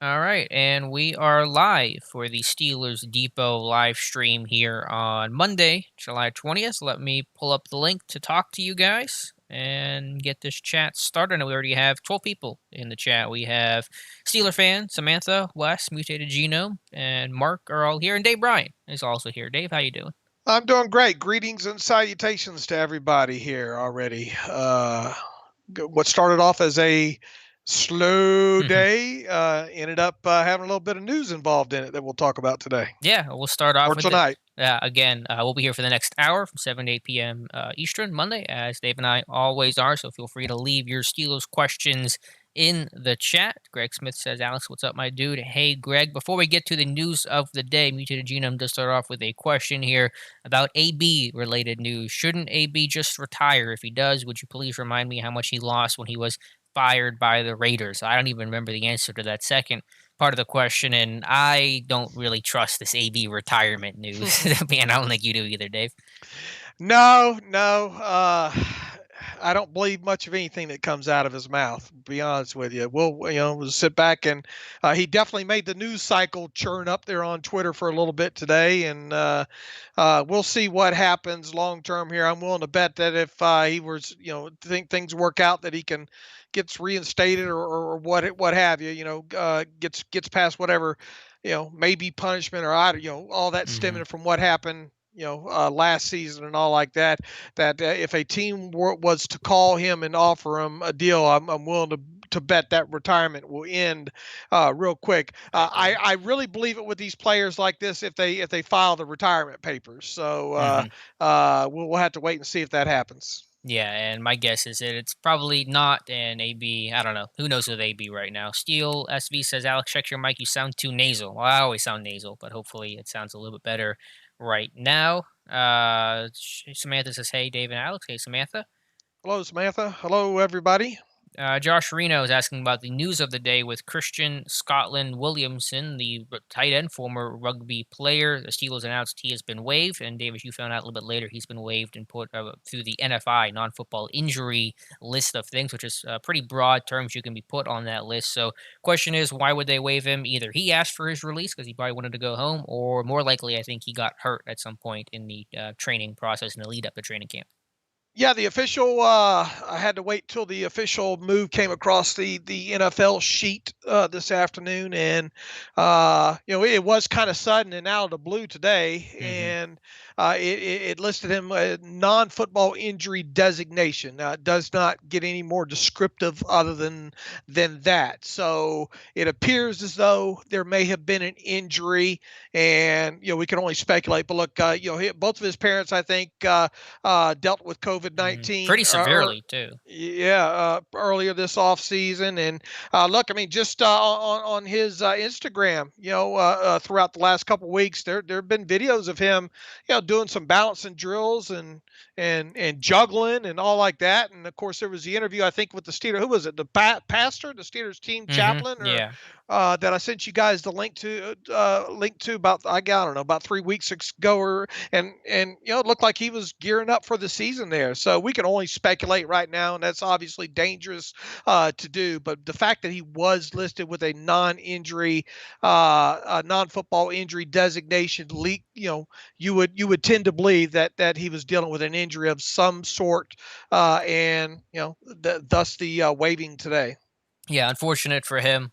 All right, and we are live for the Steelers Depot live stream here on Monday, July 20th. Let me pull up the link to talk to you guys and get this chat started. And we already have 12 people in the chat. We have Steeler fan, Samantha, Wes, Mutated Genome, and Mark are all here, and Dave Bryan is also here. Dave, how you doing? I'm doing great. Greetings and salutations to everybody here already. What started off as a slow day ended up having a little bit of news involved in it that we'll talk about today Yeah, we'll start off or with it. tonight. Again, we'll be here for the next hour from 7 to 8 p.m. Eastern, Monday, as Dave and I always are. So feel free to leave your Steelers questions in the chat. Greg Smith says, Alex, what's up, my dude? Hey, Greg, before we get to the news of the day, Mutated Genome does start off with a question here about AB related news. Shouldn't AB just retire? If he does, would you please remind me how much he lost when he was fired by the Raiders? I don't even remember the answer to that second part of the question, and I don't really trust this AB retirement news. Man, I don't think you do either, Dave. No. I don't believe much of anything that comes out of his mouth. To be honest with you, we'll sit back and he definitely made the news cycle churn up there on Twitter for a little bit today, and we'll see what happens long term here. I'm willing to bet that if he was, think things work out, that he can gets reinstated or what have you, gets past whatever, maybe punishment or all that Hmm. stemming from what happened last season and all like that. That if a team was to call him and offer him a deal, I'm willing to bet that retirement will end real quick. I agree. I really believe it with these players like this if they file the retirement papers. So Hmm. we'll have to wait and see if that happens. Yeah, and my guess is that it's probably not an AB. I don't know. Who knows with AB right now? Steel SV says, Alex, check your mic. You sound too nasal. Well, I always sound nasal, but hopefully it sounds a little bit better right now. Samantha says, hey, Dave and Alex. Hey, Samantha. Hello, Samantha. Hello, everybody. Josh Reno is asking about the news of the day with Christian Scotland-Williamson, the tight end, former rugby player. The Steelers announced he has been waived, and Davis, you found out a little bit later he's been waived and put through the NFI, non-football injury list of things, which is pretty broad terms you can be put on that list. So, question is, why would they waive him? Either he asked for his release because he probably wanted to go home, or more likely, I think he got hurt at some point in the training process in the lead up to training camp. Yeah, the official. I had to wait till the official move came across the NFL sheet this afternoon, and it was kind of sudden and out of the blue today, Mm-hmm. and it listed him a non-football injury designation. Now, it does not get any more descriptive other than that. So it appears as though there may have been an injury, and we can only speculate. But look, both of his parents, I think. Dealt with COVID Pretty 19 severely too. earlier this off season, and look, I mean, just on his Instagram, throughout the last couple of weeks, there have been videos of him, doing some balancing drills and juggling and all like that. And of course, there was the interview I think with the Steelers. Who was it? The pastor, the Steelers team chaplain, or Yeah. that I sent you guys the link to about I don't know about 3 weeks ago, and it looked like he was gearing up for the season there. So we can only speculate right now, and that's obviously dangerous to do. But the fact that he was listed with a non-football injury designation, you would tend to believe that he was dealing with an injury of some sort, and thus the waiving today. Yeah, unfortunate for him.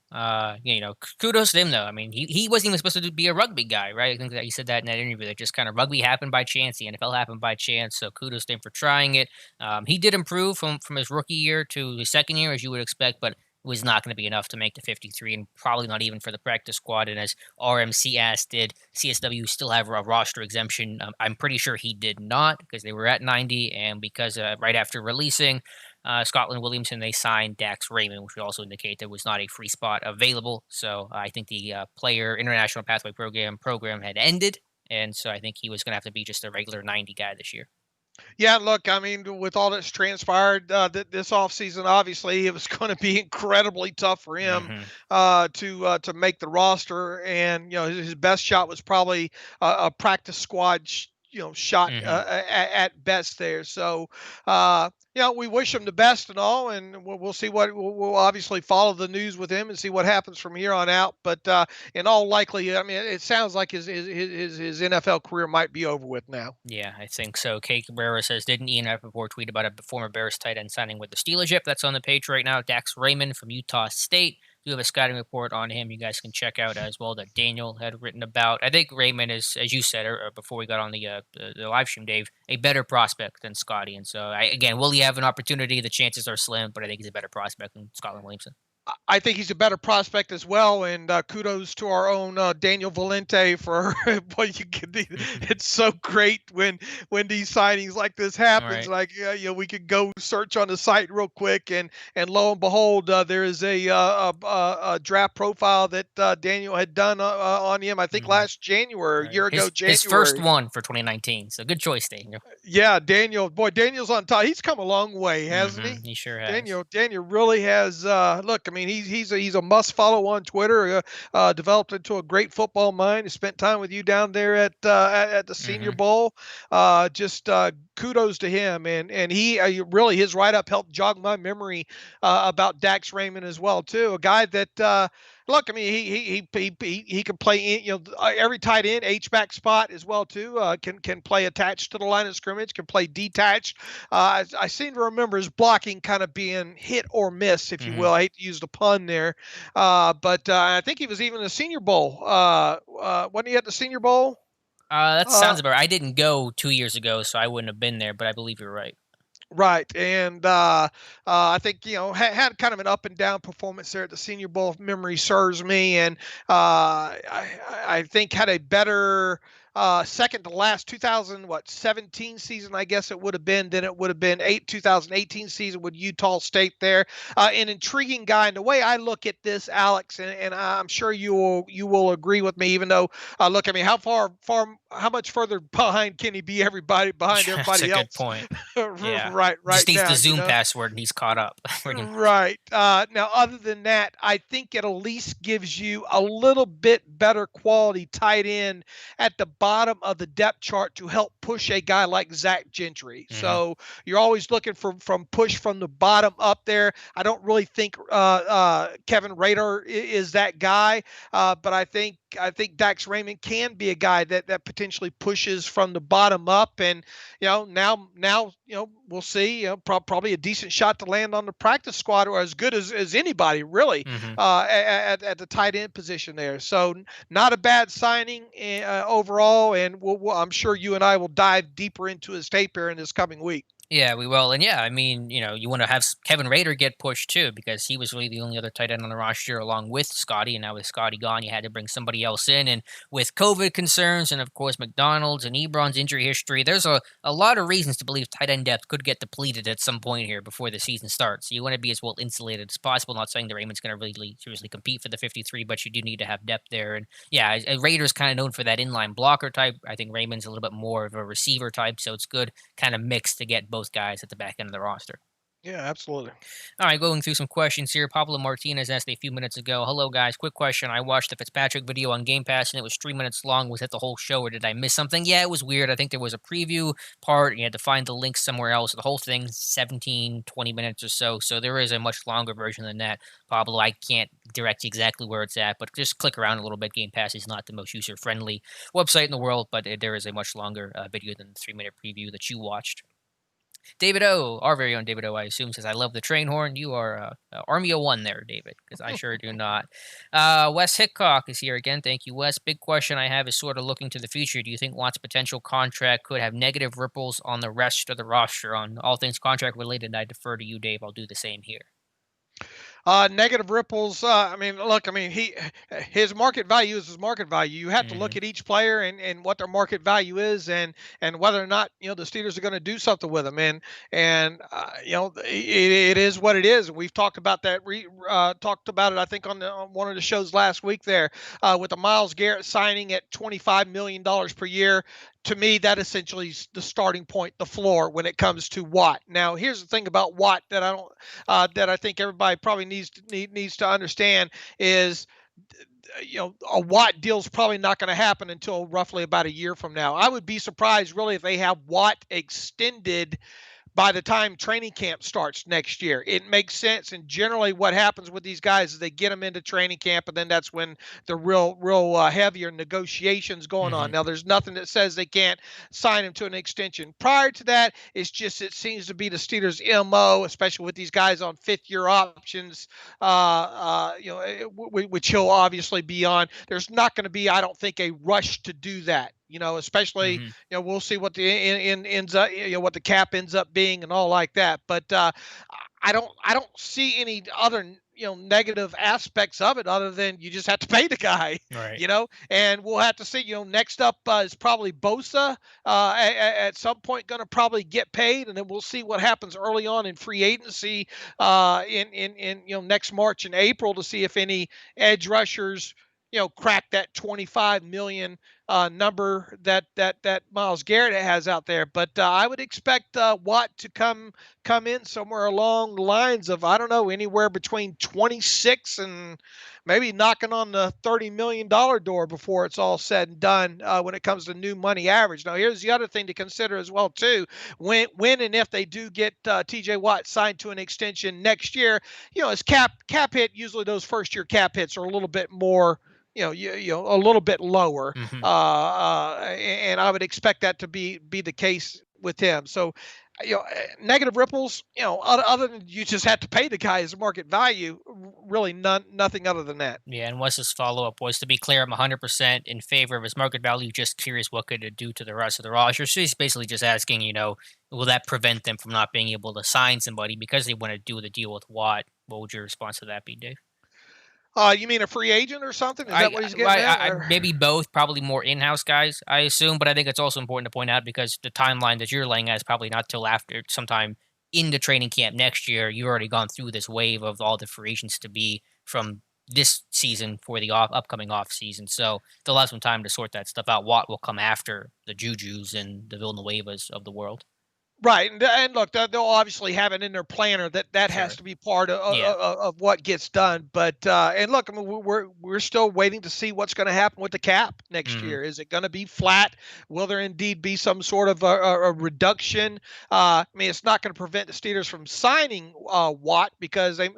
Kudos to him though. I mean, he wasn't even supposed to be a rugby guy, right? I think that he said that in that interview. That just kind of rugby happened by chance. The NFL happened by chance. So kudos to him for trying it. He did improve from his rookie year to his second year, as you would expect, but it was not going to be enough to make the 53, and probably not even for the practice squad. And as RMC asked, did CSW still have a roster exemption? I'm pretty sure he did not because they were at 90, and because right after releasing Scotland-Williamson, they signed Dax Raymond, which would also indicate there was not a free spot available. So I think the player international pathway program had ended, and so I think he was going to have to be just a regular 90 guy this year. Yeah, look, I mean, with all that's transpired this offseason, obviously it was going to be incredibly tough for him Hmm. to make the roster, and his best shot was probably a practice squad shot Hmm. at best there. So we wish him the best and all, and we'll see what we'll obviously follow the news with him and see what happens from here on out. But in all likelihood, I mean, it sounds like his NFL career might be over with now. Yeah, I think so. Kate Cabrera says, didn't Ian Rappaport tweet about a former Bears tight end signing with the Steelers? Yep, that's on the page right now. Dax Raymond from Utah State. Do have a scouting report on him you guys can check out as well that Daniel had written about. I think Raymond is, as you said before we got on the live stream, Dave, a better prospect than Scotty. And so, again, will he have an opportunity? The chances are slim, but I think he's a better prospect than Scotland-Williamson. I think he's a better prospect as well, and kudos to our own Daniel Valente for what you can do. It's so great when these signings like this happens. Right. Like we could go search on the site real quick, and lo and behold, there is a draft profile that Daniel had done on him. I think Hmm. last January, a Right. year ago, His first January. one for 2019. So good choice, Daniel. Yeah, Daniel's on top. He's come a long way, hasn't he? He sure has. Daniel really has. Look, I mean, he's a must follow on Twitter. Developed into a great football mind. He spent time with you down there at the Senior Hmm. Bowl. Just kudos to him, and he really his write up helped jog my memory about Dax Raymond as well too. A guy that. Look, I mean, he can play every tight end H back spot as well too. Can play attached to the line of scrimmage, can play detached. I seem to remember his blocking kind of being hit or miss, if you Hmm. will. I hate to use the pun there, but I think he was even in the Senior Bowl. Wasn't he at the Senior Bowl? That Uh, sounds about right. I didn't go 2 years ago, so I wouldn't have been there, but I believe you're right. Right, and I think had kind of an up and down performance there at the Senior Bowl, if memory serves me, and I think had a better second to last 2017 season, I guess it would have been, than it would have been 2018 season with Utah State there. An intriguing guy, and the way I look at this, Alex, and I'm sure you will agree with me, even though look, I mean, how much further behind can he be behind That's a everybody good else? point. Yeah. Right Just needs now, the Zoom password and he's caught up, pretty much. Right. Now, other than that, I think it at least gives you a little bit better quality tight end at the bottom of the depth chart to help push a guy like Zach Gentry. Hmm. So you're always looking for from push from the bottom up there. I don't really think Kevin Rader is that guy, but I think Dax Raymond can be a guy that potentially pushes from the bottom up, and now we'll see. Probably a decent shot to land on the practice squad, or as good as anybody really Hmm. at the tight end position there. So not a bad signing overall, and I'm sure you and I will dive deeper into his tape here in this coming week. Yeah, we will. And yeah, I mean, you want to have Kevin Rader get pushed too, because he was really the only other tight end on the roster along with Scotty. And now with Scotty gone, you had to bring somebody else in. And with COVID concerns and, of course, McDonald's and Ebron's injury history, there's a lot of reasons to believe tight end depth could get depleted at some point here before the season starts. So you want to be as well insulated as possible. Not saying that Raymond's going to really seriously compete for the 53, but you do need to have depth there. And yeah, Rader's kind of known for that inline blocker type. I think Raymond's a little bit more of a receiver type. So it's good kind of mix to get both guys at the back end of the roster. Yeah, absolutely. All right, going through some questions here. Pablo Martinez asked a few minutes ago. Hello, guys. Quick question. I watched the Fitzpatrick video on Game Pass and it was 3 minutes long. Was it the whole show or did I miss something? Yeah, it was weird. I think there was a preview part. And you had to find the link somewhere else. The whole thing, 17, 20 minutes or so. So there is a much longer version than that. Pablo, I can't direct you exactly where it's at, but just click around a little bit. Game Pass is not the most user friendly website in the world, but there is a much longer video than the 3 minute preview that you watched. David O, our very own David O, I assume, says, I love the train horn. You are Army of One there, David, because I sure do not. Wes Hickok is here again. Thank you, Wes. Big question I have is sort of looking to the future. Do you think Watt's potential contract could have negative ripples on the rest of the roster? On all things contract related, I defer to you, Dave. I'll do the same here. Negative ripples. I mean, look. I mean, his market value is his market value. You have to look Hmm. at each player and what their market value is, and whether or not the Steelers are going to do something with them. And it is what it is. We've talked about that. Talked about it. I think on one of the shows last week there with the Myles Garrett signing at $25 million per year. To me, that essentially is the starting point, the floor when it comes to Watt. Now, here's the thing about Watt that I think everybody probably needs to understand is a Watt deal's probably not going to happen until roughly about a year from now. I would be surprised really if they have Watt extended by the time training camp starts next year. It makes sense. And generally what happens with these guys is they get them into training camp, and then that's when the real heavier negotiations going on. Hmm. Now, there's nothing that says they can't sign him to an extension. Prior to that, it seems to be the Steelers' MO, especially with these guys on fifth-year options, which he'll obviously be on. There's not going to be, I don't think, a rush to do that. Especially, Hmm. we'll see what the ends up, what the cap ends up being and all like that. But I don't see any other negative aspects of it other than you just have to pay the guy, Right. and we'll have to see. Next up is probably Bosa, at some point going to probably get paid, and then we'll see what happens early on in free agency, in next March and April, to see if any edge rushers crack that 25 million number that Myles Garrett has out there. But I would expect Watt to come in somewhere along the lines of, I don't know, anywhere between 26 and maybe knocking on the $30 million door before it's all said and done, when it comes to new money average. Now, here's the other thing to consider as well too. When and if they do get TJ Watt signed to an extension next year, his cap hit, usually those first year cap hits are a little bit more, a little bit lower, Hmm. and I would expect that to be the case with him. So, negative ripples, other than you just have to pay the guy his market value, really nothing other than that. Yeah, and Wes's follow-up was, to be clear, I'm 100% in favor of his market value. Just curious, what could it do to the rest of the roster? So he's basically just asking, will that prevent them from not being able to sign somebody because they want to do the deal with Watt? What would your response to that be, Dave? You mean a free agent or something? Is that what he's getting at? I maybe both, probably more in-house guys, I assume. But I think it's also important to point out, because the timeline that you're laying out is probably not till after sometime in the training camp next year. You've already gone through this wave of all the free agents to be from this season for the upcoming off season. So they'll have some time to sort that stuff out. Watt will come after the Jujus and the Villanuevas of the world. Right, and look, they'll obviously have it in their planner that has Sure. to be part Yeah. of what gets done. But and look, I mean, we're still waiting to see what's going to happen with the cap next Hmm. year. Is it going to be flat? Will there indeed be some sort of a reduction? I mean, it's not going to prevent the Steelers from signing Watt, because they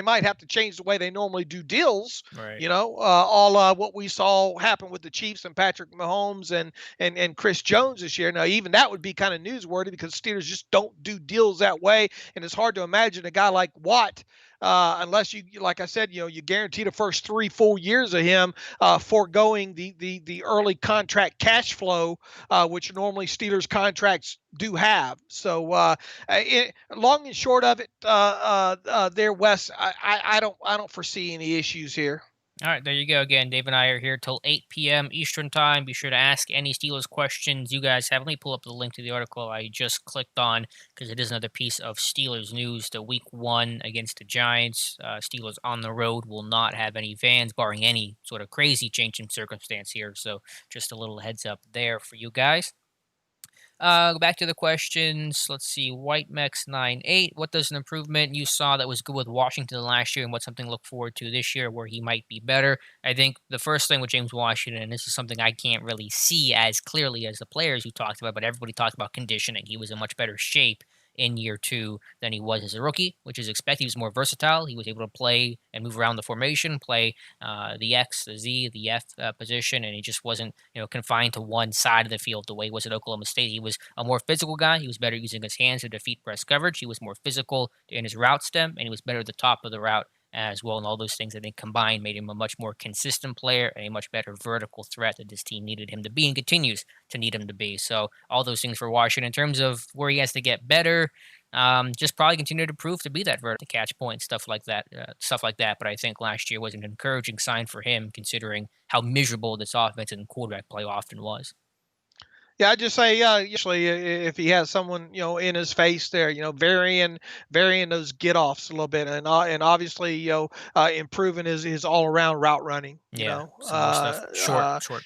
might have to change the way they normally do deals. Right. All what we saw happen with the Chiefs and Patrick Mahomes and Chris Jones this year. Now, even that would be kind of newsworthy, because Steelers just don't do deals that way, and it's hard to imagine a guy like Watt, unless you, like I said, you guarantee the first 3 full years of him, foregoing the early contract cash flow, which normally Steelers contracts do have. So, long and short of it, there, Wes, I don't foresee any issues here. All right, there you go. Again, Dave and I are here till 8 p.m. Eastern Time. Be sure to ask any Steelers questions you guys have. Let me pull up the link to the article I just clicked on, because it is another piece of Steelers news. The week one against the Giants, Steelers on the road will not have any fans, barring any sort of crazy change in circumstance here. So just a little heads up there for you guys. Go back to the questions. Let's see. White Mex 98. What does an improvement you saw that was good with Washington last year, and what's something to look forward to this year where he might be better? I think the first thing with James Washington, and this is something I can't really see as clearly as the players who talked about, but everybody talked about conditioning. He was in much better shape in year two than he was as a rookie, which is expected. He was more versatile. He was able to play and move around the formation, play the X, the Z, the F position, and he just wasn't confined to one side of the field the way he was at Oklahoma State. He was a more physical guy. He was better using his hands to defeat press coverage. He was more physical in his route stem, and he was better at the top of the route as well. And all those things, I think, combined made him a much more consistent player and a much better vertical threat that this team needed him to be and continues to need him to be. So all those things for Washington. In terms of where he has to get better, just probably continue to prove to be that vertical catch point, stuff like that. But I think last year was an encouraging sign for him, considering how miserable this offense and quarterback play often was. Yeah, I just say, usually if he has someone, in his face there, varying those get offs a little bit, and obviously, improving his all around route running. Yeah, some more stuff. Short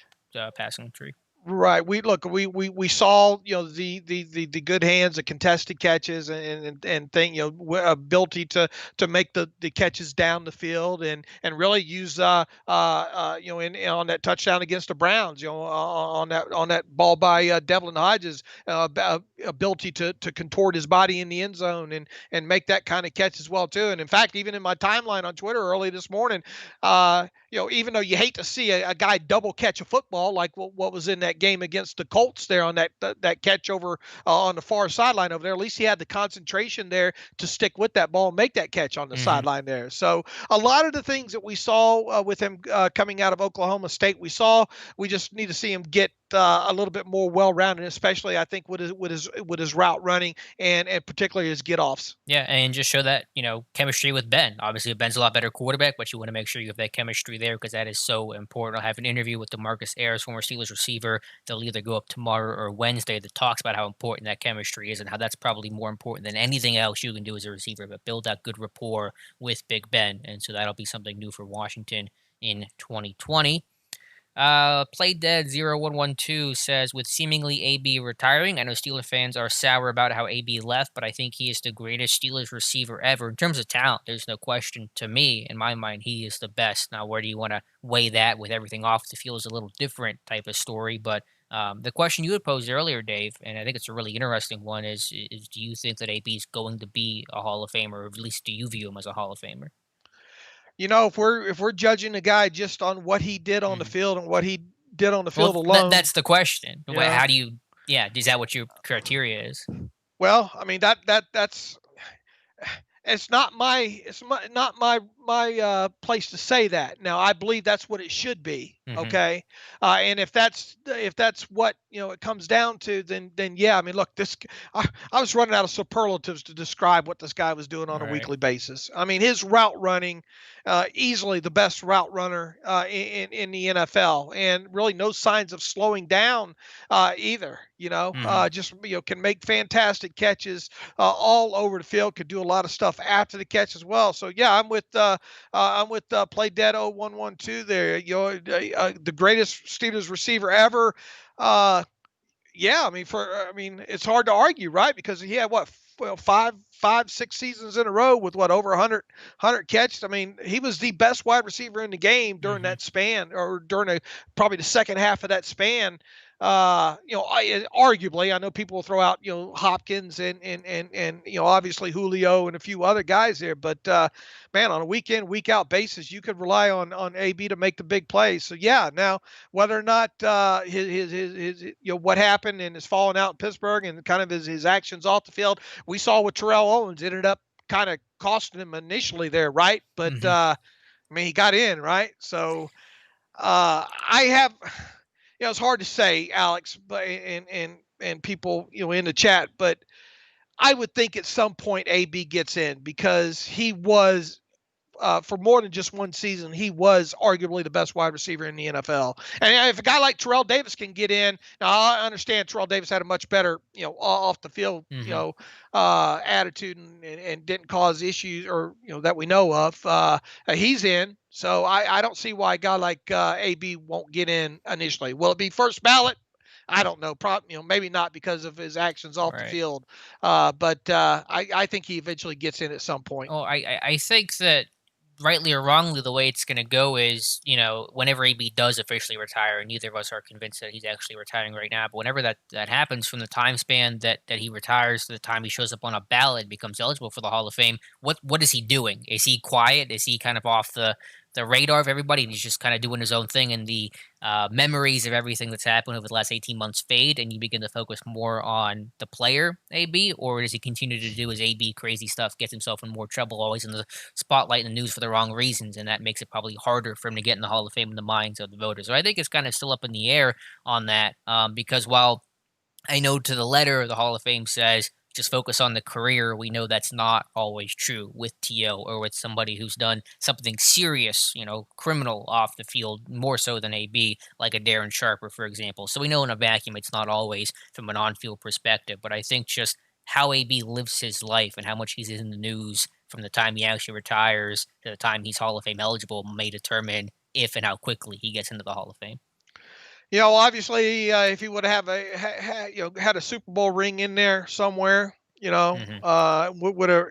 passing tree. Right. We saw the good hands, the contested catches, and thing ability to make the catches down the field and really use in on that touchdown against the Browns, on that ball by Devlin Hodges, ability to contort his body in the end zone and make that kind of catch as well too. And in fact, even in my timeline on Twitter early this morning, even though you hate to see a guy double catch a football like what was in that game against the Colts there on that catch over on the far sideline over there, at least he had the concentration there to stick with that ball and make that catch on the Hmm. sideline there. So a lot of the things that we saw with him coming out of Oklahoma State, we just need to see him get a little bit more well-rounded, especially I think with his route running and particularly his get-offs. Yeah, and just show that, chemistry with Ben. Obviously, Ben's a lot better quarterback, but you want to make sure you have that chemistry there because that is so important. I'll have an interview with DeMarcus Ayers, former Steelers receiver. They'll either go up tomorrow or Wednesday that talks about how important that chemistry is and how that's probably more important than anything else you can do as a receiver, but build that good rapport with Big Ben. And so that'll be something new for Washington in 2020. Play Dead 0112 says, with seemingly AB retiring, I know Steelers fans are sour about how AB left, but I think he is the greatest Steelers receiver ever. In terms of talent, there's no question to me. In my mind, he is the best. Now, where do you want to weigh that with everything off the field is a little different type of story. But the question you had posed earlier, Dave, and I think it's a really interesting one, is do you think that AB is going to be a Hall of Famer, or at least do you view him as a Hall of Famer? If we're judging a guy just on what he did on the Mhm. field and what he did on the Well, field alone, that's the question. you know, How do you, yeah, is that what your criteria is? well, I mean that's it's not my place to say that. Now I believe that's what it should be. Mhm. Okay, and if that's what it comes down to, then yeah. I mean, look, I was running out of superlatives to describe what this guy was doing on a Right. weekly basis. I mean, his route running, easily the best route runner in the NFL, and really no signs of slowing down either. Mhm. Just can make fantastic catches all over the field. Could do a lot of stuff after the catch as well. So yeah, I'm with Play Dead 0112 there. The greatest Steelers receiver ever. Uh, yeah, I mean, it's hard to argue, right? Because he had what, well, 6 seasons in a row with what, over 100 catches. I mean, he was the best wide receiver in the game during Mhm. that span, or during probably the second half of that span. Arguably, I know people will throw out Hopkins and obviously Julio and a few other guys there, but man, on a week in week out basis, you could rely on AB to make the big plays. So yeah, now whether or not his what happened and his falling out in Pittsburgh and kind of his actions off the field, we saw with Terrell Owens ended up kind of costing him initially there, right? But Mhm. I mean, he got in, right? So I have, it's hard to say, Alex, but and people in the chat, but I would think at some point AB gets in because he was for more than just one season, he was arguably the best wide receiver in the NFL. And if a guy like Terrell Davis can get in, now I understand Terrell Davis had a much better, off the field, Mhm. attitude and didn't cause issues or that we know of. He's in, so I don't see why a guy like AB won't get in initially. Will it be first ballot? I don't know. Probably, maybe not because of his actions off the Right. field. But I think he eventually gets in at some point. Oh, I think that rightly or wrongly, the way it's going to go is, whenever AB does officially retire, and neither of us are convinced that he's actually retiring right now, but whenever that happens, from the time span that he retires to the time he shows up on a ballot, becomes eligible for the Hall of Fame, what is he doing? Is he quiet? Is he kind of off the radar of everybody, and he's just kind of doing his own thing, and the memories of everything that's happened over the last 18 months fade, and you begin to focus more on the player, AB? Or does he continue to do his AB crazy stuff, gets himself in more trouble, always in the spotlight and the news for the wrong reasons, and that makes it probably harder for him to get in the Hall of Fame in the minds of the voters? So I think it's kind of still up in the air on that, because while I know to the letter the Hall of Fame says just focus on the career, we know that's not always true with TO or with somebody who's done something serious, criminal off the field, more so than AB, like a Darren Sharper, for example. So we know in a vacuum it's not always from an on field perspective, but I think just how AB lives his life and how much he's in the news from the time he actually retires to the time he's Hall of Fame eligible may determine if and how quickly he gets into the Hall of Fame. Obviously, if he would have had a Super Bowl ring in there somewhere, Hmm. would have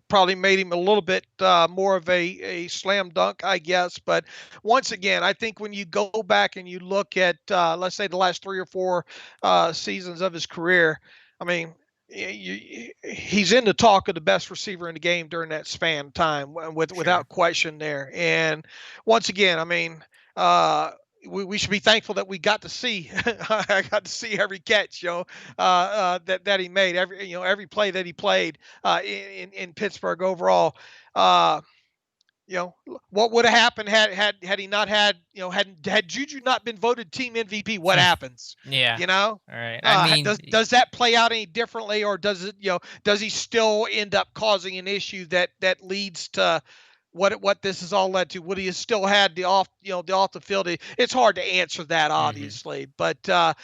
probably made him a little bit more of a slam dunk, I guess. But once again, I think when you go back and you look at let's say the last 3 or 4 seasons of his career, I mean. He's in the talk of the best receiver in the game during that span of time, Sure. without question there. And once again, I mean, uh, we should be thankful that we got to see I got to see every catch that he made, every play that he played in Pittsburgh overall. uh, what would have happened had he not had Juju not been voted team MVP? What happens? Yeah. You know, All right. I mean, does that play out any differently, or does he still end up causing an issue that leads to what this has all led to? Would he have still had the off the field? It's hard to answer that, mhm. obviously, but I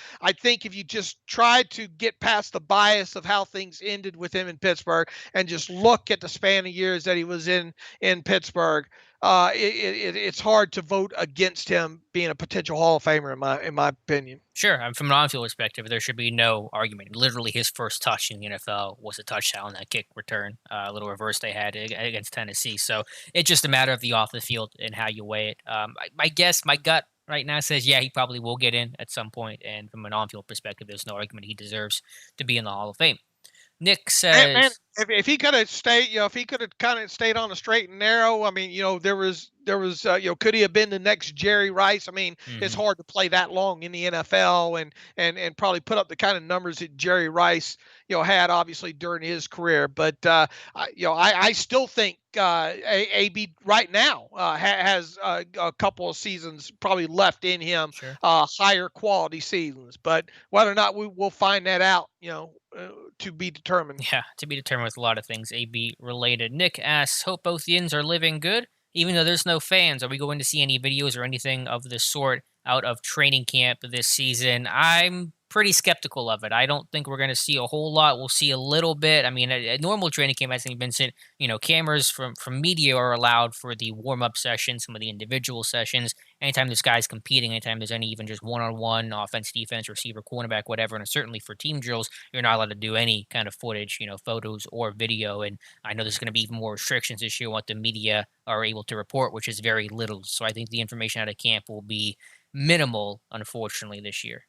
think if you just try to get past the bias of how things ended with him in Pittsburgh and just look at the span of years that he was in Pittsburgh, it's hard to vote against him being a potential Hall of Famer in my opinion. Sure. From an on-field perspective, there should be no argument. Literally, his first touch in the NFL was a touchdown, that kick return, a little reverse they had against Tennessee. So it's just a matter of the off the field and how you weigh it. My guess, my gut right now says, yeah, he probably will get in at some point. And from an on-field perspective, there's no argument he deserves to be in the Hall of Fame. Nick Man, says, if he could have stayed, if he could have kind of stayed on the straight and narrow, I mean, there was, could he have been the next Jerry Rice? I mean, it's hmm hard to play that long in the NFL and probably put up the kind of numbers that Jerry Rice, had obviously during his career. But I still think AB right now has a couple of seasons probably left in him, sure. higher quality seasons. But whether or not we will find that out, to be determined. Yeah, to be determined with a lot of things AB related. Nick asks, hope both Yins are living good. Even though there's no fans, are we going to see any videos or anything of the sort out of training camp this season? I'm pretty skeptical of it. I don't think we're going to see a whole lot. We'll see a little bit. I mean, a normal training camp, I think, Vincent, cameras from media are allowed for the warm up sessions, some of the individual sessions. Anytime this guy's competing, anytime there's any even just one on one offense, defense, receiver, cornerback, whatever, and certainly for team drills, you're not allowed to do any kind of footage, photos or video. And I know there's going to be even more restrictions this year on what the media are able to report, which is very little. So I think the information out of camp will be minimal, unfortunately, this year.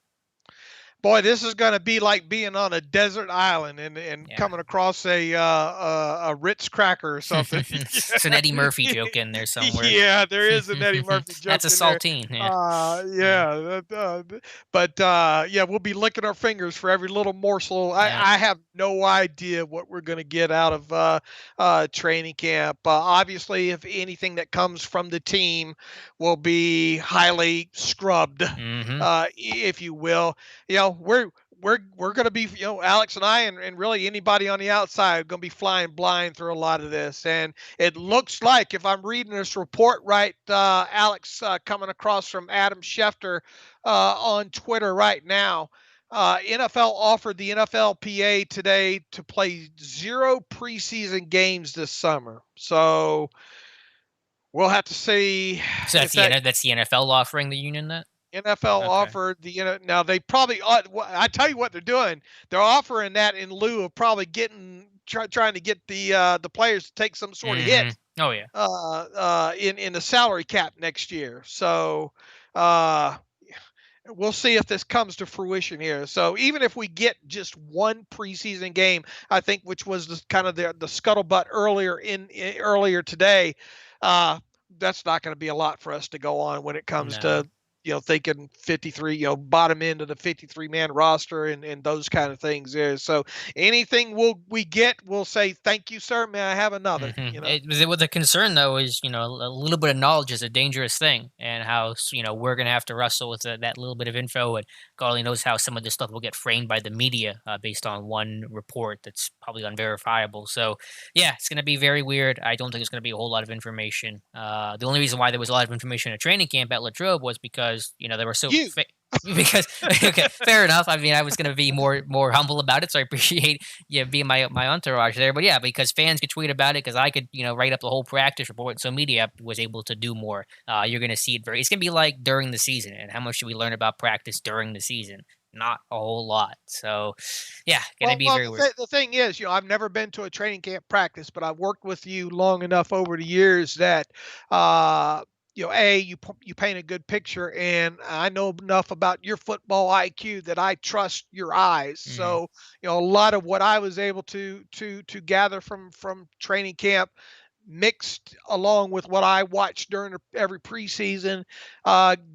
Boy, this is going to be like being on a desert island and Yeah. coming across a Ritz cracker or something. It's an Eddie Murphy joke in there somewhere. Yeah, there is an Eddie Murphy joke That's a in there. saltine. Yeah. Yeah. Yeah, but yeah, we'll be licking our fingers for every little morsel. Yeah. I have no idea what we're going to get out of training camp. Obviously, if anything that comes from the team will be highly scrubbed, hmm if you will. We're going to be, Alex and I, and really anybody on the outside, are going to be flying blind through a lot of this. And it looks like, if I'm reading this report right, Alex, coming across from Adam Schefter on Twitter right now, NFL offered the NFLPA today to play 0 preseason games this summer. So we'll have to see So if that that's the NFL offering the union that. NFL Okay. offered now they probably I tell you what they're doing. They're offering that in lieu of probably trying to get the players to take some sort of hmm hit Oh yeah. in the salary cap next year. So uh, we'll see if this comes to fruition here. So even if we get just one preseason game, I think, which was kind of the scuttlebutt earlier today, uh, that's not going to be a lot for us to go on when it comes No. to thinking 53, bottom end of the 53-man roster and those kind of things there. So anything we get, we'll say thank you, sir. May I have another? What the concern though is, a little bit of knowledge is a dangerous thing, and how we're gonna have to wrestle with that little bit of info, and God only knows how some of this stuff will get framed by the media based on one report that's probably unverifiable. So yeah, it's gonna be very weird. I don't think it's gonna be a whole lot of information. The only reason why there was a lot of information at training camp at Latrobe was because they were so You. Because okay, fair enough. I mean, I was gonna be more humble about it, so I appreciate you being my entourage there. But yeah, because fans could tweet about it, because I could write up the whole practice report. So media was able to do more. You're gonna see it very. It's gonna be like during the season, and how much do we learn about practice during the season? Not a whole lot. So yeah, gonna be Well, very weird. the thing is, I've never been to a training camp practice, but I've worked with you long enough over the years that, uh, you paint a good picture, and I know enough about your football IQ that I trust your eyes. Hmm. So, a lot of what I was able to gather from training camp, mixed along with what I watched during every preseason,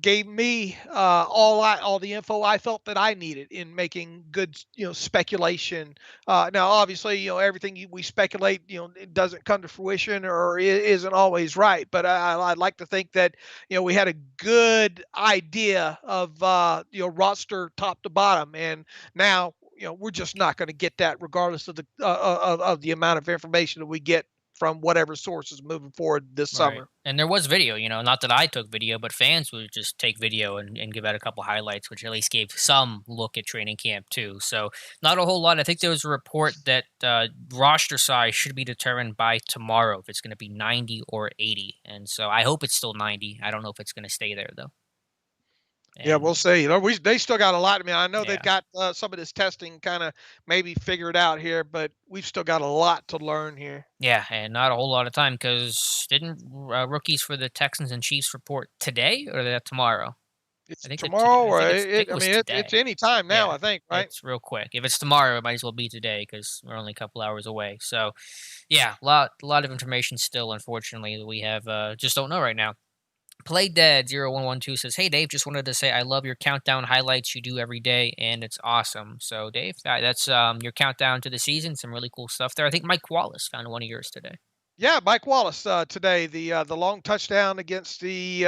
gave me all the info I felt that I needed in making good speculation. Now, obviously, everything we speculate, it doesn't come to fruition or isn't always right. But I'd like to think that we had a good idea of roster top to bottom, and now we're just not going to get that regardless of of the amount of information that we get from whatever sources moving forward this Right. summer. And there was video, not that I took video, but fans would just take video and give out a couple highlights, which at least gave some look at training camp too. So not a whole lot. I think there was a report that roster size should be determined by tomorrow if it's going to be 90 or 80. And so I hope it's still 90. I don't know if it's going to stay there though. Yeah, we'll And see. They still got a lot. I mean, I know they've yeah. got some of this testing kind of maybe figured out here, but we've still got a lot to learn here. Yeah, and not a whole lot of time because didn't rookies for the Texans and Chiefs report today or that tomorrow? It's tomorrow, or I think it I was mean, it's today. any time now. Yeah, I think, right? it's real quick. If it's tomorrow, it might as well be today because we're only a couple hours away. So, yeah, lot of information still, unfortunately, that we have just don't know right now. Play Dead 0112 says, "Hey Dave, just wanted to say I love your countdown highlights you do every day, and it's awesome." So, Dave, that's your countdown to the season. Some really cool stuff there. I think Mike Wallace found one of yours today. Yeah, Mike Wallace today, the long touchdown against the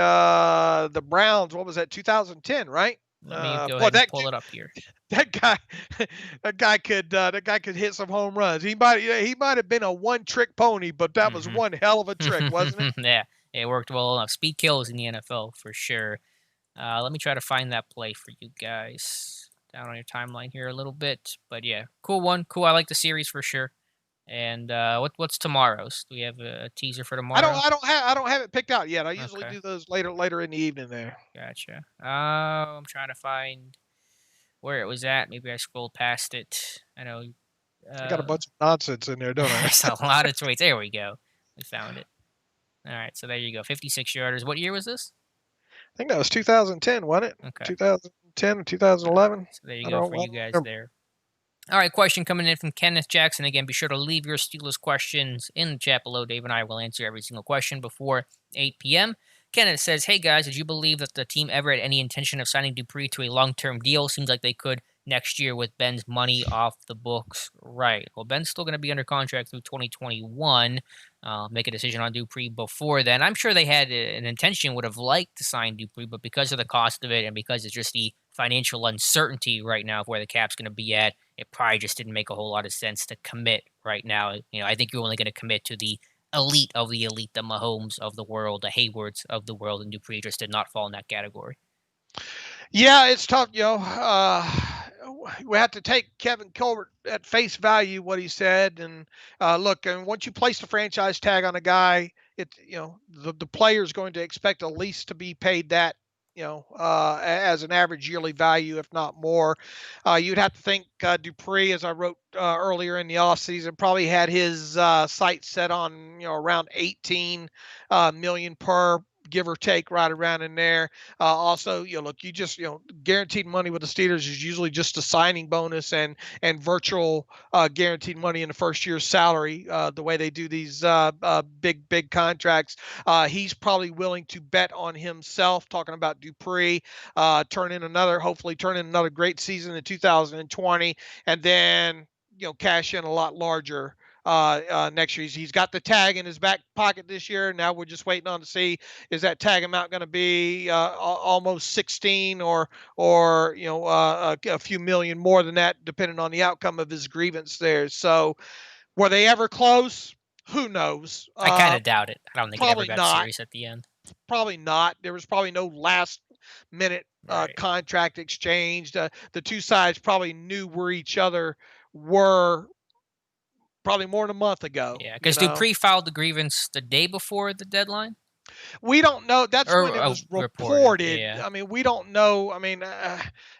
Browns. What was that? 2010, right? Let me go Boy, ahead and pull it up here. that guy that guy could hit some home runs. He might have been a one trick pony, but that was Hmm. one hell of a trick, wasn't it? Yeah, it worked well enough. Speed kills in the NFL for sure. Let me try to find that play for you guys down on your timeline here a little bit. But yeah, cool one. Cool. I like the series for sure. And what's tomorrow's? Do we have a teaser for tomorrow? I don't have it picked out yet. I usually Okay, do those later in the evening there. gotcha. I'm trying to find where it was at. Maybe I scrolled past it. I know. I got a Uh, bunch of nonsense in there, don't I? there's a lot of tweets. There we go. We found it. All right, so there you go. 56 yarders. What year was this? I think that was 2010, wasn't it? Okay. 2010 or All right. 2011. So there you I go don't, for I you don't guys remember. there. All right, question coming in from Kenneth Jackson. Again, be sure to leave your Steelers questions in the chat below. Dave and I will answer every single question before 8 p.m. Kenneth says, "Hey guys, did you believe that the team ever had any intention of signing Dupree to a long-term deal? Seems like they could next year with Ben's money off the books." Right. Well, Ben's still going to be under contract through 2021. Make a decision on Dupree before then. I'm sure they had an intention, would have liked to sign Dupree, but because of the cost of it and because it's just the financial uncertainty right now of where the cap's going to be at, it probably just didn't make a whole lot of sense to commit right now. I think you're only going to commit to the elite, the Mahomes of the world, the Haywards of the world, and Dupree just did not fall in that category. Yeah, it's tough. We have to take Kevin Colbert at face value what he said, and look. And once you place the franchise tag on a guy, the player is going to expect at least to be paid that. As an average yearly value, if not more. You'd have to think Dupree, as I wrote earlier in the offseason, probably had his sights set on around 18 million per, give or take, right around in there. Also, look, guaranteed money with the Steelers is usually just a signing bonus and virtual guaranteed money in the first year's salary. The way they do these big contracts, he's probably willing to bet on himself. Talking about Dupree, hopefully turn in another great season in 2020, and then cash in a lot larger next year. He's got the tag in his back pocket this year. Now we're just waiting on to see, is that tag amount going to be almost 16 or a few million more than that, depending on the outcome of his grievance there. So were they ever close? Who knows? I kind of doubt it. I don't think it ever Probably got not. serious at the end. Probably not. There was probably no last minute Right. contract exchanged. The two sides probably knew where each other were probably more than a month ago. Yeah, because Dupree filed the grievance the day before the deadline, We don't know. That's when or it was reported. reported. Yeah. I mean, we don't know. I mean,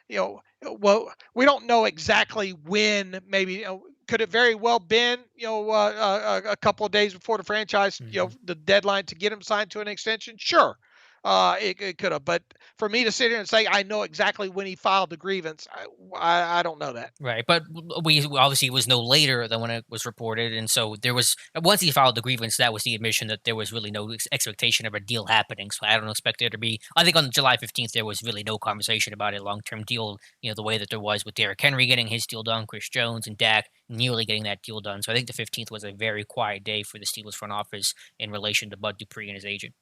you know, well, we don't know exactly when. Maybe could it very well been a couple of days before the franchise Hmm. the deadline to get him signed to an extension? Sure, it could have. But for me to sit here and say I know exactly when he filed the grievance, I don't know that. Right, but we obviously it was no later than when it was reported, and so there was once he filed the grievance, that was the admission that there was really no expectation of a deal happening. So I don't expect there to be. I think on July 15th there was really no conversation about a long term deal. The way that there was with Derrick Henry getting his deal done, Chris Jones and Dak nearly getting that deal done. So I think the 15th was a very quiet day for the Steelers front office in relation to Bud Dupree and his agent.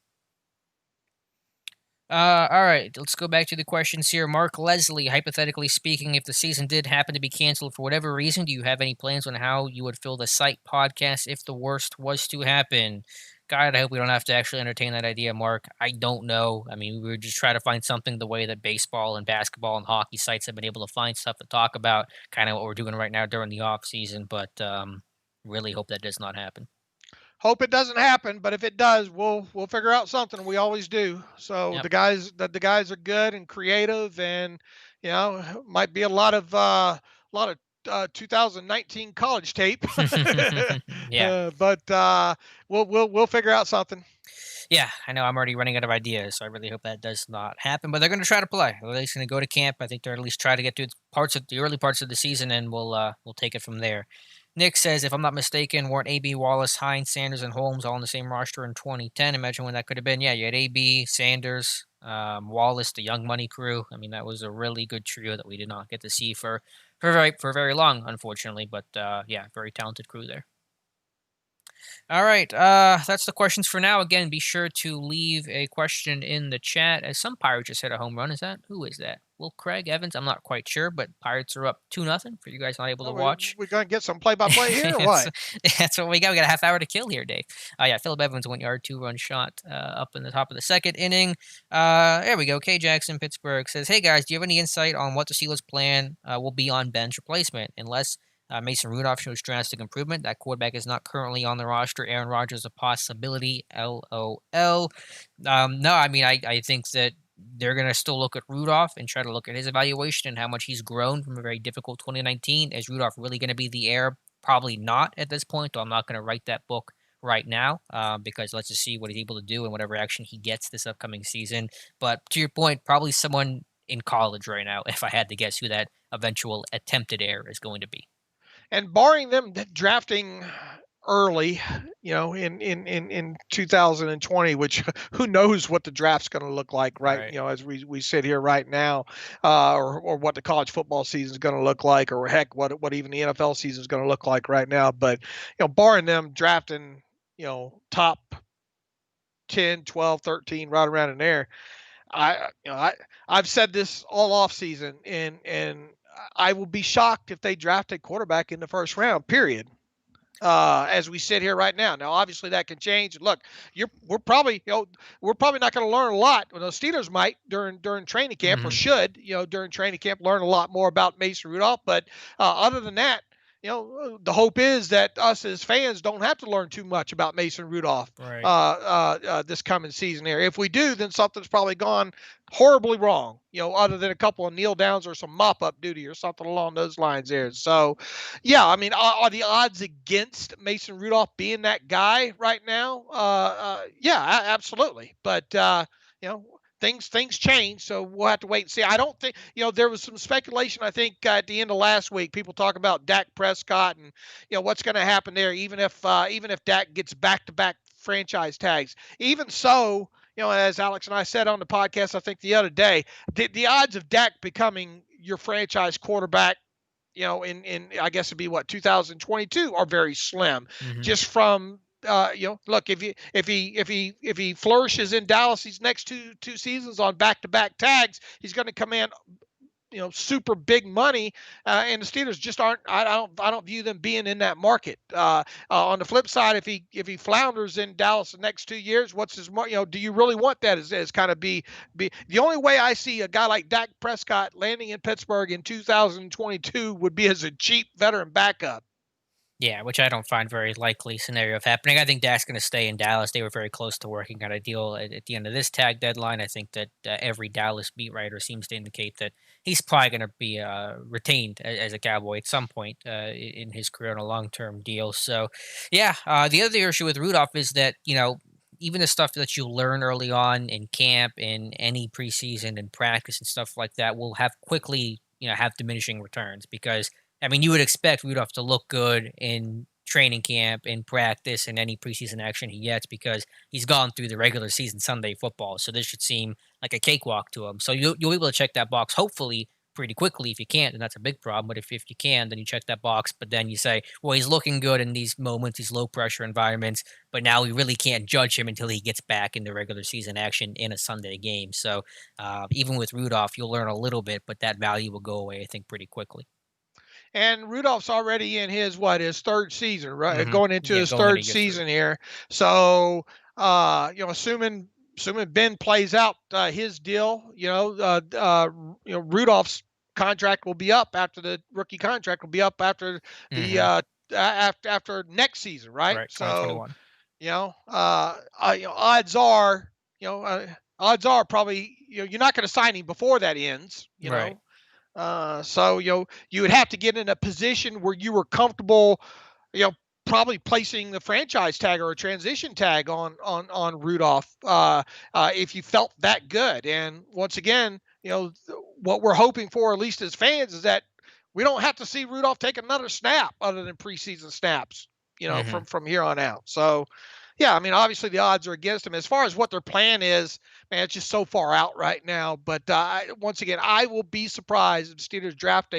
All right, let's go back to the questions here. Mark Leslie, hypothetically speaking, if the season did happen to be canceled for whatever reason, do you have any plans on how you would fill the site podcast if the worst was to happen? God, I hope we don't have to actually entertain that idea, Mark. I don't know. I mean, we would just try to find something the way that baseball and basketball and hockey sites have been able to find stuff to talk about, kind of what we're doing right now during the off season. But really hope that does not happen. Hope it doesn't happen, but if it does, we'll figure out something. We always do. So Yep. the guys are good and creative, and might be a lot of 2019 college tape, Yeah. but we'll figure out something. Yeah, I know I'm already running out of ideas, so I really hope that does not happen. But they're going to try to play. They're at least going to go to camp. I think they're at least try to get through the early parts of the season, and we'll take it from there. Nick says, if I'm not mistaken, weren't AB, Wallace, Hines, Sanders, and Holmes all on the same roster in 2010? Imagine when that could have been. Yeah, you had AB, Sanders, Wallace, the Young Money crew. I mean, that was a really good trio that we did not get to see for very long, unfortunately. But yeah, very talented crew there. All right, that's the questions for now. Again, be sure to leave a question in the chat. As some Pirates just hit a home run. Who is that? Will Craig Evans? I'm not quite sure, but Pirates are up 2-0 for you guys not able to Oh, watch. we're gonna get some play-by-play here, or That's, what? that's what we got. We got a half hour to kill here, Dave. Yeah, Philip Evans 1 yard, 2 run shot up in the top of the second inning. There we go. K Jackson, Pittsburgh says, "Hey guys, do you have any insight on what the Steelers' plan will be on Ben's replacement? Unless Mason Rudolph shows drastic improvement. That quarterback is not currently on the roster. Aaron Rodgers a possibility. LOL. No, I mean I think that they're going to still look at Rudolph and try to look at his evaluation and how much he's grown from a very difficult 2019. Is Rudolph really going to be the heir? Probably not at this point. Though I'm not going to write that book right now because let's just see what he's able to do and whatever action he gets this upcoming season. But to your point, probably someone in college right now, if I had to guess who that eventual attempted heir is going to be. And barring them drafting early, in 2020, which who knows what the draft's going to look like, right? Right. As we sit here right now, or what the college football season is going to look like, or heck, what even the NFL season is going to look like right now. But barring them drafting, top 10, 12, 13, right around in there, I've said this all off season, and I will be shocked if they draft a quarterback in the first round. Period. As we sit here right now. Now, obviously, that can change. Look, we're probably not going to learn a lot. Well, the Steelers might during training camp, or Mm-hmm. should during training camp learn a lot more about Mason Rudolph. But other than that, the hope is that us as fans don't have to learn too much about Mason Rudolph Right. this coming season here. If we do, then something's probably gone horribly wrong, other than a couple of kneel downs or some mop up duty or something along those lines there. So, yeah, I mean, are the odds against Mason Rudolph being that guy right now? Yeah, absolutely. But, things change, so we'll have to wait and see. I don't think there was some speculation. I think at the end of last week, people talk about Dak Prescott and what's going to happen there, even if Dak gets back-to-back franchise tags. Even so, as Alex and I said on the podcast, I think the other day, the odds of Dak becoming your franchise quarterback, in I guess it'd be 2022, are very slim, Mm-hmm. just from look, if he flourishes in Dallas these next two seasons on back-to-back tags, he's going to command super big money, and the Steelers just aren't. I don't view them being in that market. On the flip side, if he flounders in Dallas the next 2 years, what's his do you really want that as kind of be the only way I see a guy like Dak Prescott landing in Pittsburgh in 2022 would be as a cheap veteran backup. Yeah, which I don't find very likely scenario of happening. I think Dak's going to stay in Dallas. They were very close to working out a deal at the end of this tag deadline. I think that every Dallas beat writer seems to indicate that he's probably going to be retained as a Cowboy at some point in his career on a long term deal. So, yeah, the other issue with Rudolph is that even the stuff that you learn early on in camp, in any preseason and practice and stuff like that, will have quickly have diminishing returns because I mean, you would expect Rudolph to look good in training camp, in practice, and any preseason action he gets because he's gone through the regular season Sunday football. So this should seem like a cakewalk to him. So you'll be able to check that box hopefully pretty quickly. If you can't, then that's a big problem. But if you can, then you check that box. But then you say, well, he's looking good in these moments, these low pressure environments. But now we really can't judge him until he gets back in the regular season action in a Sunday game. So even with Rudolph, you'll learn a little bit, but that value will go away, I think, pretty quickly. And Rudolph's already in his third season, right? Hmm. Going into Yeah, his going into third year three. season here. So, assuming Ben plays out his deal, Rudolph's contract will be up after the rookie contract will be up after the Hmm. after next season, right? Right, So, 2021. you know, uh, odds are probably you're not going to sign him before that ends. Right. So you would have to get in a position where you were comfortable, you know, probably placing the franchise tag or a transition tag on Rudolph if you felt that good. And once again, what we're hoping for, at least as fans, is that we don't have to see Rudolph take another snap other than preseason snaps, Hmm. from here on out. So yeah, I mean, obviously the odds are against them. As far as what their plan is, man, it's just so far out right now. But once again, I will be surprised if the Steelers draft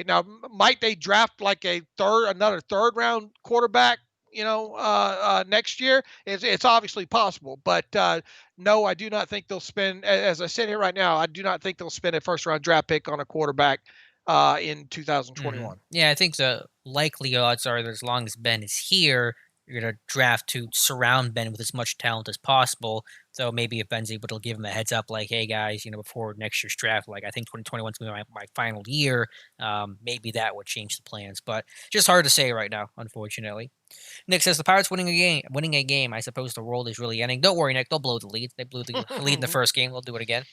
now. Might they draft like another third round quarterback? Next year, it's obviously possible. But no, I do not think they'll spend. As I said here right now, I do not think they'll spend a first round draft pick on a quarterback in Hmm. 2021. Yeah, I think the likely odds are that as long as Ben is here, you're going to draft to surround Ben with as much talent as possible. So maybe if Ben's able to give him a heads up, like, hey guys, before next year's draft, like I think 2021 is going to be my final year, maybe that would change the plans. But just hard to say right now, unfortunately. Nick says the Pirates winning a game. I suppose the world is really ending. Don't worry, Nick. They'll blow the lead. They blew the lead in the first game. They'll do it again.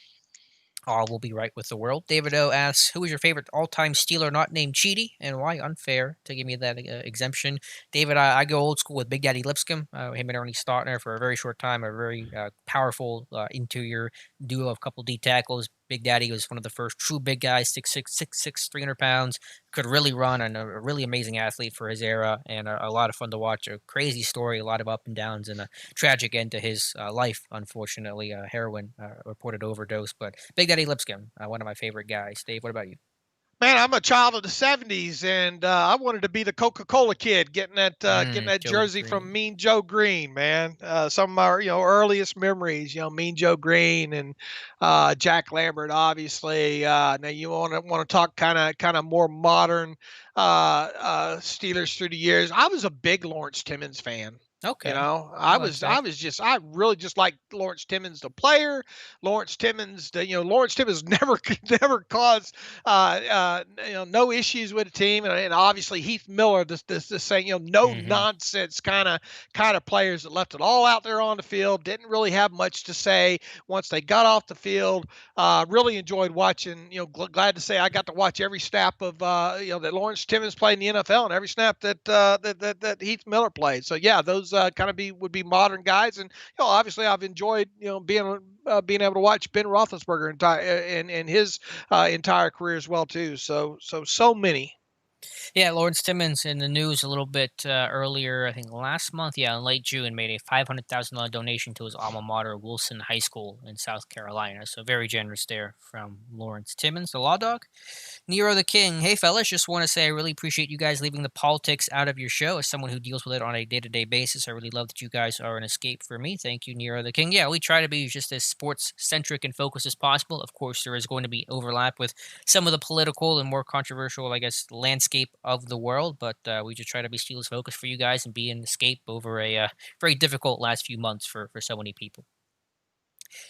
All will be right with the world. David O asks, "Who is your favorite all-time Steeler not named Cheaty, and why?" Unfair to give me that exemption. David, I go old school with Big Daddy Lipscomb. Him and Ernie Stautner for a very short time, a very powerful interior duo of couple D tackles. Big Daddy was one of the first true big guys, 6'6", 300 pounds. Could really run and a really amazing athlete for his era, and a lot of fun to watch. A crazy story, a lot of up and downs, and a tragic end to his life. Unfortunately, heroin reported overdose. But Big Daddy Lipscomb, one of my favorite guys. Dave, what about you? Man, I'm a child of the '70s, and I wanted to be the Coca-Cola kid, getting that Joe jersey from Green. Mean Joe Green. Man, some of my earliest memories. Mean Joe Green and Jack Lambert, obviously. Now you want to talk kind of more modern Steelers through the years. I was a big Lawrence Timmons fan. Okay, I well, was Zach. I was just I really just liked Lawrence Timmons the player. Lawrence Timmons never caused no issues with the team, and obviously Heath Miller, this saying, no Hmm. nonsense kind of players that left it all out there on the field, didn't really have much to say once they got off the field. Really enjoyed watching. Glad to say I got to watch every snap of that Lawrence Timmons played in the NFL and every snap that Heath Miller played. So yeah, those kind of would be modern guys, and obviously I've enjoyed being able to watch Ben Roethlisberger in his entire career as well too. So many. Yeah, Lawrence Timmons in the news a little bit earlier, I think last month, yeah, in late June, made a $500,000 donation to his alma mater, Wilson High School in South Carolina. So very generous there from Lawrence Timmons, the law dog. Nero the King. Hey, fellas, just want to say I really appreciate you guys leaving the politics out of your show. As someone who deals with it on a day to day basis, I really love that you guys are an escape for me. Thank you, Nero the King. Yeah, we try to be just as sports centric and focused as possible. Of course, there is going to be overlap with some of the political and more controversial, I guess, landscape of the world, but we just try to be Steelers focused for you guys and be an escape over a very difficult last few months for so many people.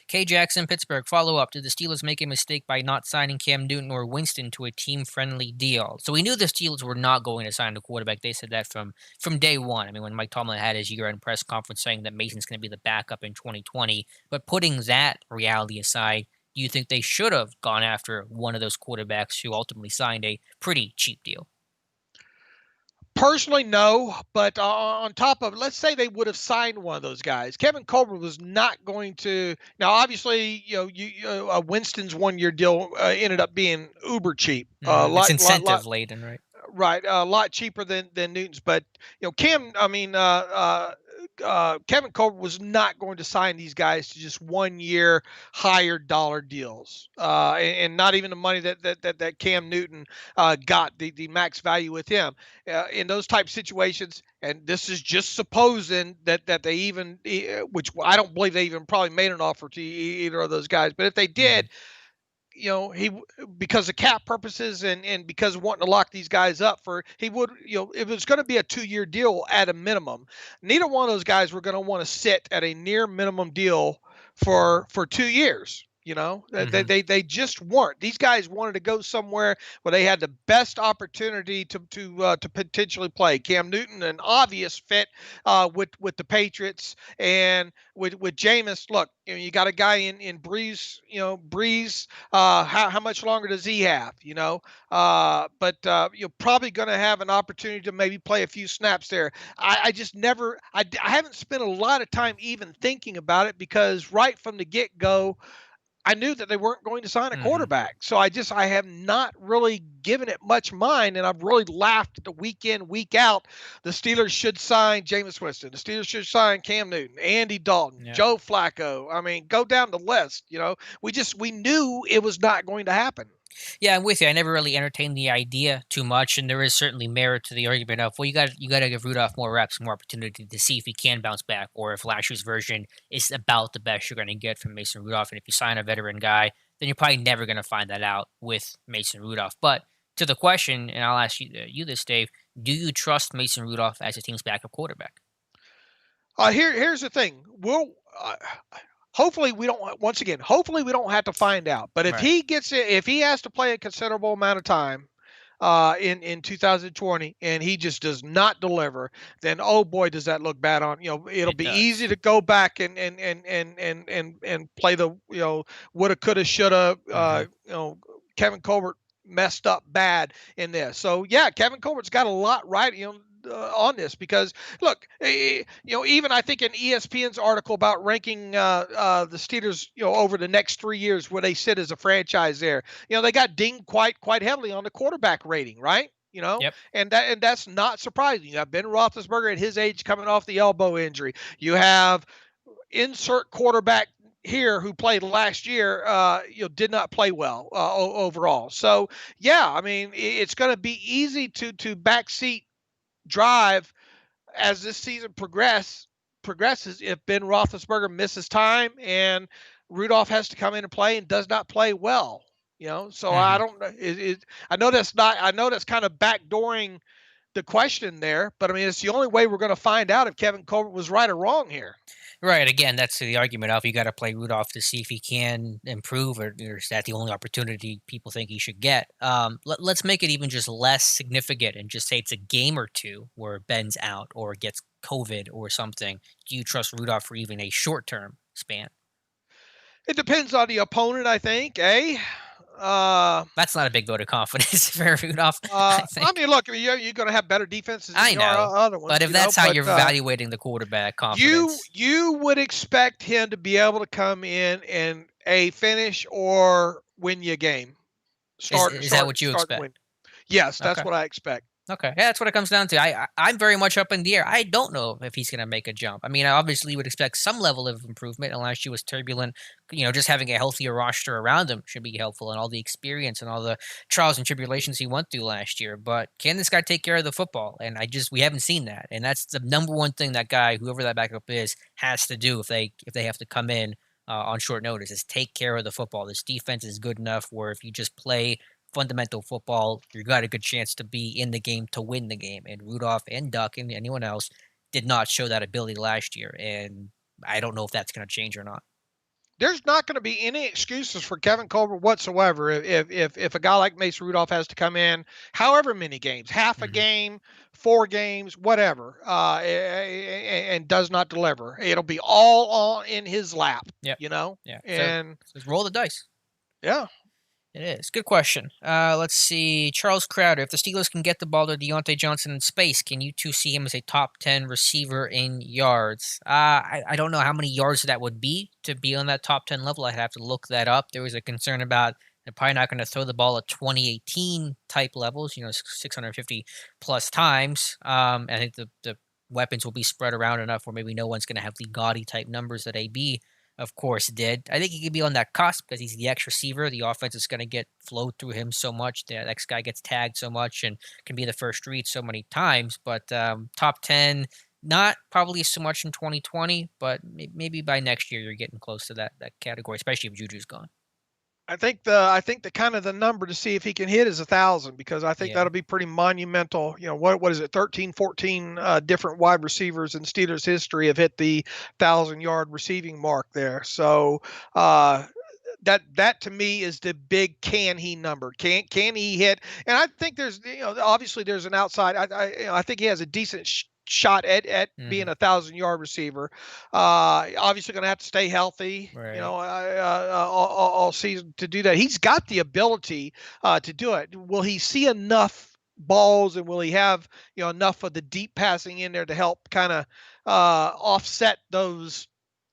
K. Jackson, Pittsburgh. Follow up. Did the Steelers make a mistake by not signing Cam Newton or Winston to a team-friendly deal? So we knew the Steelers were not going to sign the quarterback. They said that from day one. I mean, when Mike Tomlin had his year-end press conference saying that Mason's going to be the backup in 2020. But putting that reality aside, do you think they should have gone after one of those quarterbacks who ultimately signed a pretty cheap deal? Personally, no. But on top of it, let's say they would have signed one of those guys. Kevin Colbert was not going to. Now, obviously, Winston's 1 year deal ended up being uber cheap. It's Lot incentive laden, right? Right, a lot cheaper than Newton's, but Kevin Colbert was not going to sign these guys to just 1 year higher dollar deals, and not even the money that Cam Newton got the max value with him in those type situations. And this is just supposing that they even, which I don't believe they even probably made an offer to either of those guys, but if they Hmm. did, he, because of cap purposes and because of wanting to lock these guys up, for he would, if it was going to be a 2 year deal at a minimum, neither one of those guys were going to want to sit at a near minimum deal for 2 years. Hmm. They just weren't. These guys wanted to go somewhere where they had the best opportunity to potentially play. Cam Newton, an obvious fit with the Patriots, and with Jameis. Look, you got a guy in Breeze. Breeze, how much longer does he have? But you're probably going to have an opportunity to maybe play a few snaps there. I just never, I haven't spent a lot of time even thinking about it, because right from the get go, I knew that they weren't going to sign a Hmm. quarterback. So I have not really given it much mind, and I've really laughed at the week in, week out. The Steelers should sign Jameis Winston. The Steelers should sign Cam Newton, Andy Dalton, Yeah. Joe Flacco. I mean, go down the list. We knew it was not going to happen. Yeah, I'm with you. I never really entertained the idea too much, and there is certainly merit to the argument of, well, you got to give Rudolph more reps, more opportunity to see if he can bounce back, or if last year's version is about the best you're going to get from Mason Rudolph. And if you sign a veteran guy, then you're probably never going to find that out with Mason Rudolph. But to the question, and I'll ask you this, Dave: do you trust Mason Rudolph as a team's backup quarterback? Here's the thing. Uh, Hopefully we don't. Once again, hopefully we don't have to find out. But if Right. he gets it, if he has to play a considerable amount of time in 2020, and he just does not deliver, then oh boy, does that look bad on. It'll It be easy does. to go back and play the woulda, coulda, shoulda. Hmm. Kevin Colbert messed up bad in this. So yeah, Kevin Colbert's got a lot right. On this, because look, even I think in ESPN's article about ranking the Steelers, over the next 3 years, where they sit as a franchise there, they got dinged quite heavily on the quarterback rating, right? Yep. And that's not surprising. You have Ben Roethlisberger at his age coming off the elbow injury. You have insert quarterback here who played last year, did not play well overall. So yeah, I mean, it's going to be easy to backseat drive as this season progresses, if Ben Roethlisberger misses time and Rudolph has to come in and play and does not play well. So I Hmm. don't know. I know that's not. I know that's kind of backdooring the question there, but I mean, it's the only way we're going to find out if Kevin Colbert was right or wrong here. Right. Again, that's the argument of, you got to play Rudolph to see if he can improve, or is that the only opportunity people think he should get? Let's make it even just less significant and just say it's a game or two where Ben's out or gets COVID or something. Do you trust Rudolph for even a short term span? It depends on the opponent, I think. Uh, That's not a big vote of confidence for Rudolph, I I think. mean, look, you're going to have better defenses than I you are know. other But ones, if that's how but you're evaluating the quarterback you confidence, you would expect him to be able to come in and a finish or win you a game. is Start is that start what you start and expect? win. Yes, that's Okay. what I expect. Okay, yeah, that's what it comes down to. I'm very much up in the air. I don't know if he's going to make a jump. I mean, I obviously would expect some level of improvement, unless she was turbulent. Just having a healthier roster around him should be helpful, and all the experience and all the trials and tribulations he went through last year. But can this guy take care of the football? And we haven't seen that, and that's the number one thing that guy, whoever that backup is, has to do if they have to come in on short notice, is take care of the football. This defense is good enough where if you just play fundamental football, you got a good chance to be in the game to win the game. And Rudolph and Duck and anyone else did not show that ability last year. And I don't know if that's going to change or not. There's not going to be any excuses for Kevin Colbert whatsoever if a guy like Mace Rudolph has to come in, however many games, half a game, 4 games, whatever, and does not deliver. It'll be all in his lap. Yep. Yeah. So roll the dice. Yeah. It is. Good question. Let's see. Charles Crowder. If the Steelers can get the ball to Deontay Johnson in space, can you two see him as a top 10 receiver in yards? I don't know how many yards that would be to be on that top 10 level. I'd have to look that up. There was a concern about they're probably not going to throw the ball at 2018 type levels, 650 plus times. I think the weapons will be spread around enough where maybe no one's going to have the gaudy type numbers that AB of course, did. I think he could be on that cusp because he's the X receiver. The offense is going to get flowed through him so much. The X guy gets tagged so much and can be the first read so many times. But top 10, not probably so much in 2020, but maybe by next year you're getting close to that category, especially if Juju's gone. I think the kind of the number to see if he can hit is 1,000, because I think that'll be pretty monumental. What is it? 13, 14 different wide receivers in Steelers history have hit the 1,000-yard receiving mark there. So that to me is the big can he number. Can he hit? And I think there's obviously there's an outside. I think he has a decent shot at being 1,000-yard receiver. Obviously going to have to stay healthy, right. All season to do that. He's got the ability to do it. Will he see enough balls, and will he have enough of the deep passing in there to help kind of offset those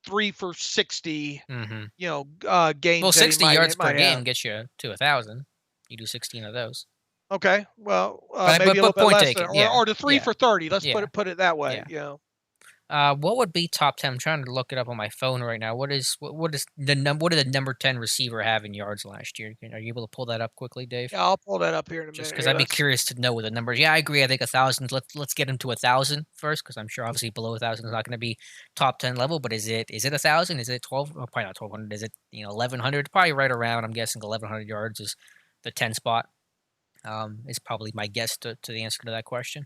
3 for 60 games? Well, 60 yards per game have. gets you to 1,000. You do 16 of those. Okay, well, but maybe a little bit less, taken. Or the 3 for 30. Let's put it that way. What would be top 10? I'm trying to look it up on my phone right now. What did the number 10 receiver have in yards last year? Are you able to pull that up quickly, Dave? Yeah, I'll pull that up here in a minute. Just because I'd be curious to know what the numbers. Yeah, I agree. I think 1,000. Let's get him to 1,000 first, because I'm sure obviously below 1,000 is not going to be top 10 level. But is it 1,000? Is it 12? Oh, probably not 1,200. Is it 1,100? Probably right around. I'm guessing 1,100 yards is the 10 spot. Is probably my guess to the answer to that question.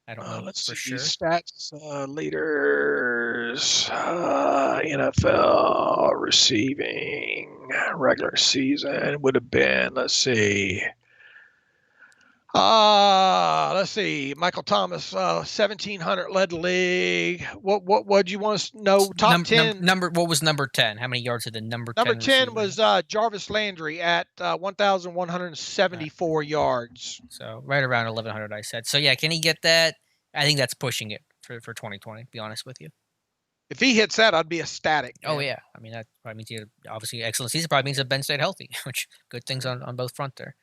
I don't know let's for see sure. Stats leaders, NFL receiving regular season would have been. Let's see. Michael Thomas, 1,700 led the league. What do you want to know? Top 10 number. What was number 10? How many yards did the number 10? Number 10 was Jarvis Landry at 1,174 yards. So right around 1,100, I said. So yeah, can he get that? I think that's pushing it for 2020. To be honest with you. If he hits that, I'd be ecstatic. Oh yeah, I mean that probably means obviously excellent season. Probably means that Ben stayed healthy, which good things on both front there.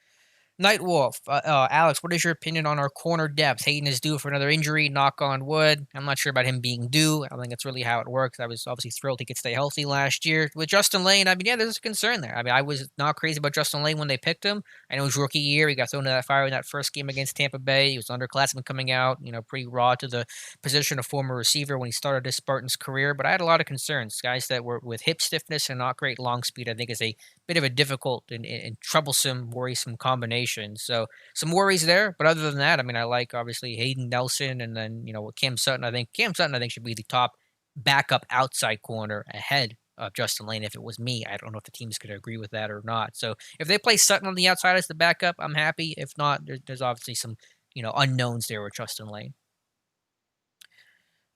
Nightwolf, Alex, what is your opinion on our corner depth? Hayden is due for another injury, knock on wood. I'm not sure about him being due. I don't think that's really how it works. I was obviously thrilled he could stay healthy last year. With Justin Lane, I mean, yeah, there's a concern there. I mean, I was not crazy about Justin Lane when they picked him. I know his rookie year, he got thrown to that fire in that first game against Tampa Bay. He was underclassman coming out, pretty raw to the position of former receiver when he started his Spartans career. But I had a lot of concerns. Guys that were with hip stiffness and not great long speed, I think is a bit of a difficult and troublesome, worrisome combination. So some worries there, but other than that, I mean, I like obviously Hayden Nelson, and then with Cam Sutton. I think should be the top backup outside corner ahead of Justin Lane. If it was me, I don't know if the team's going to agree with that or not. So if they play Sutton on the outside as the backup, I'm happy. If not, there's obviously some unknowns there with Justin Lane.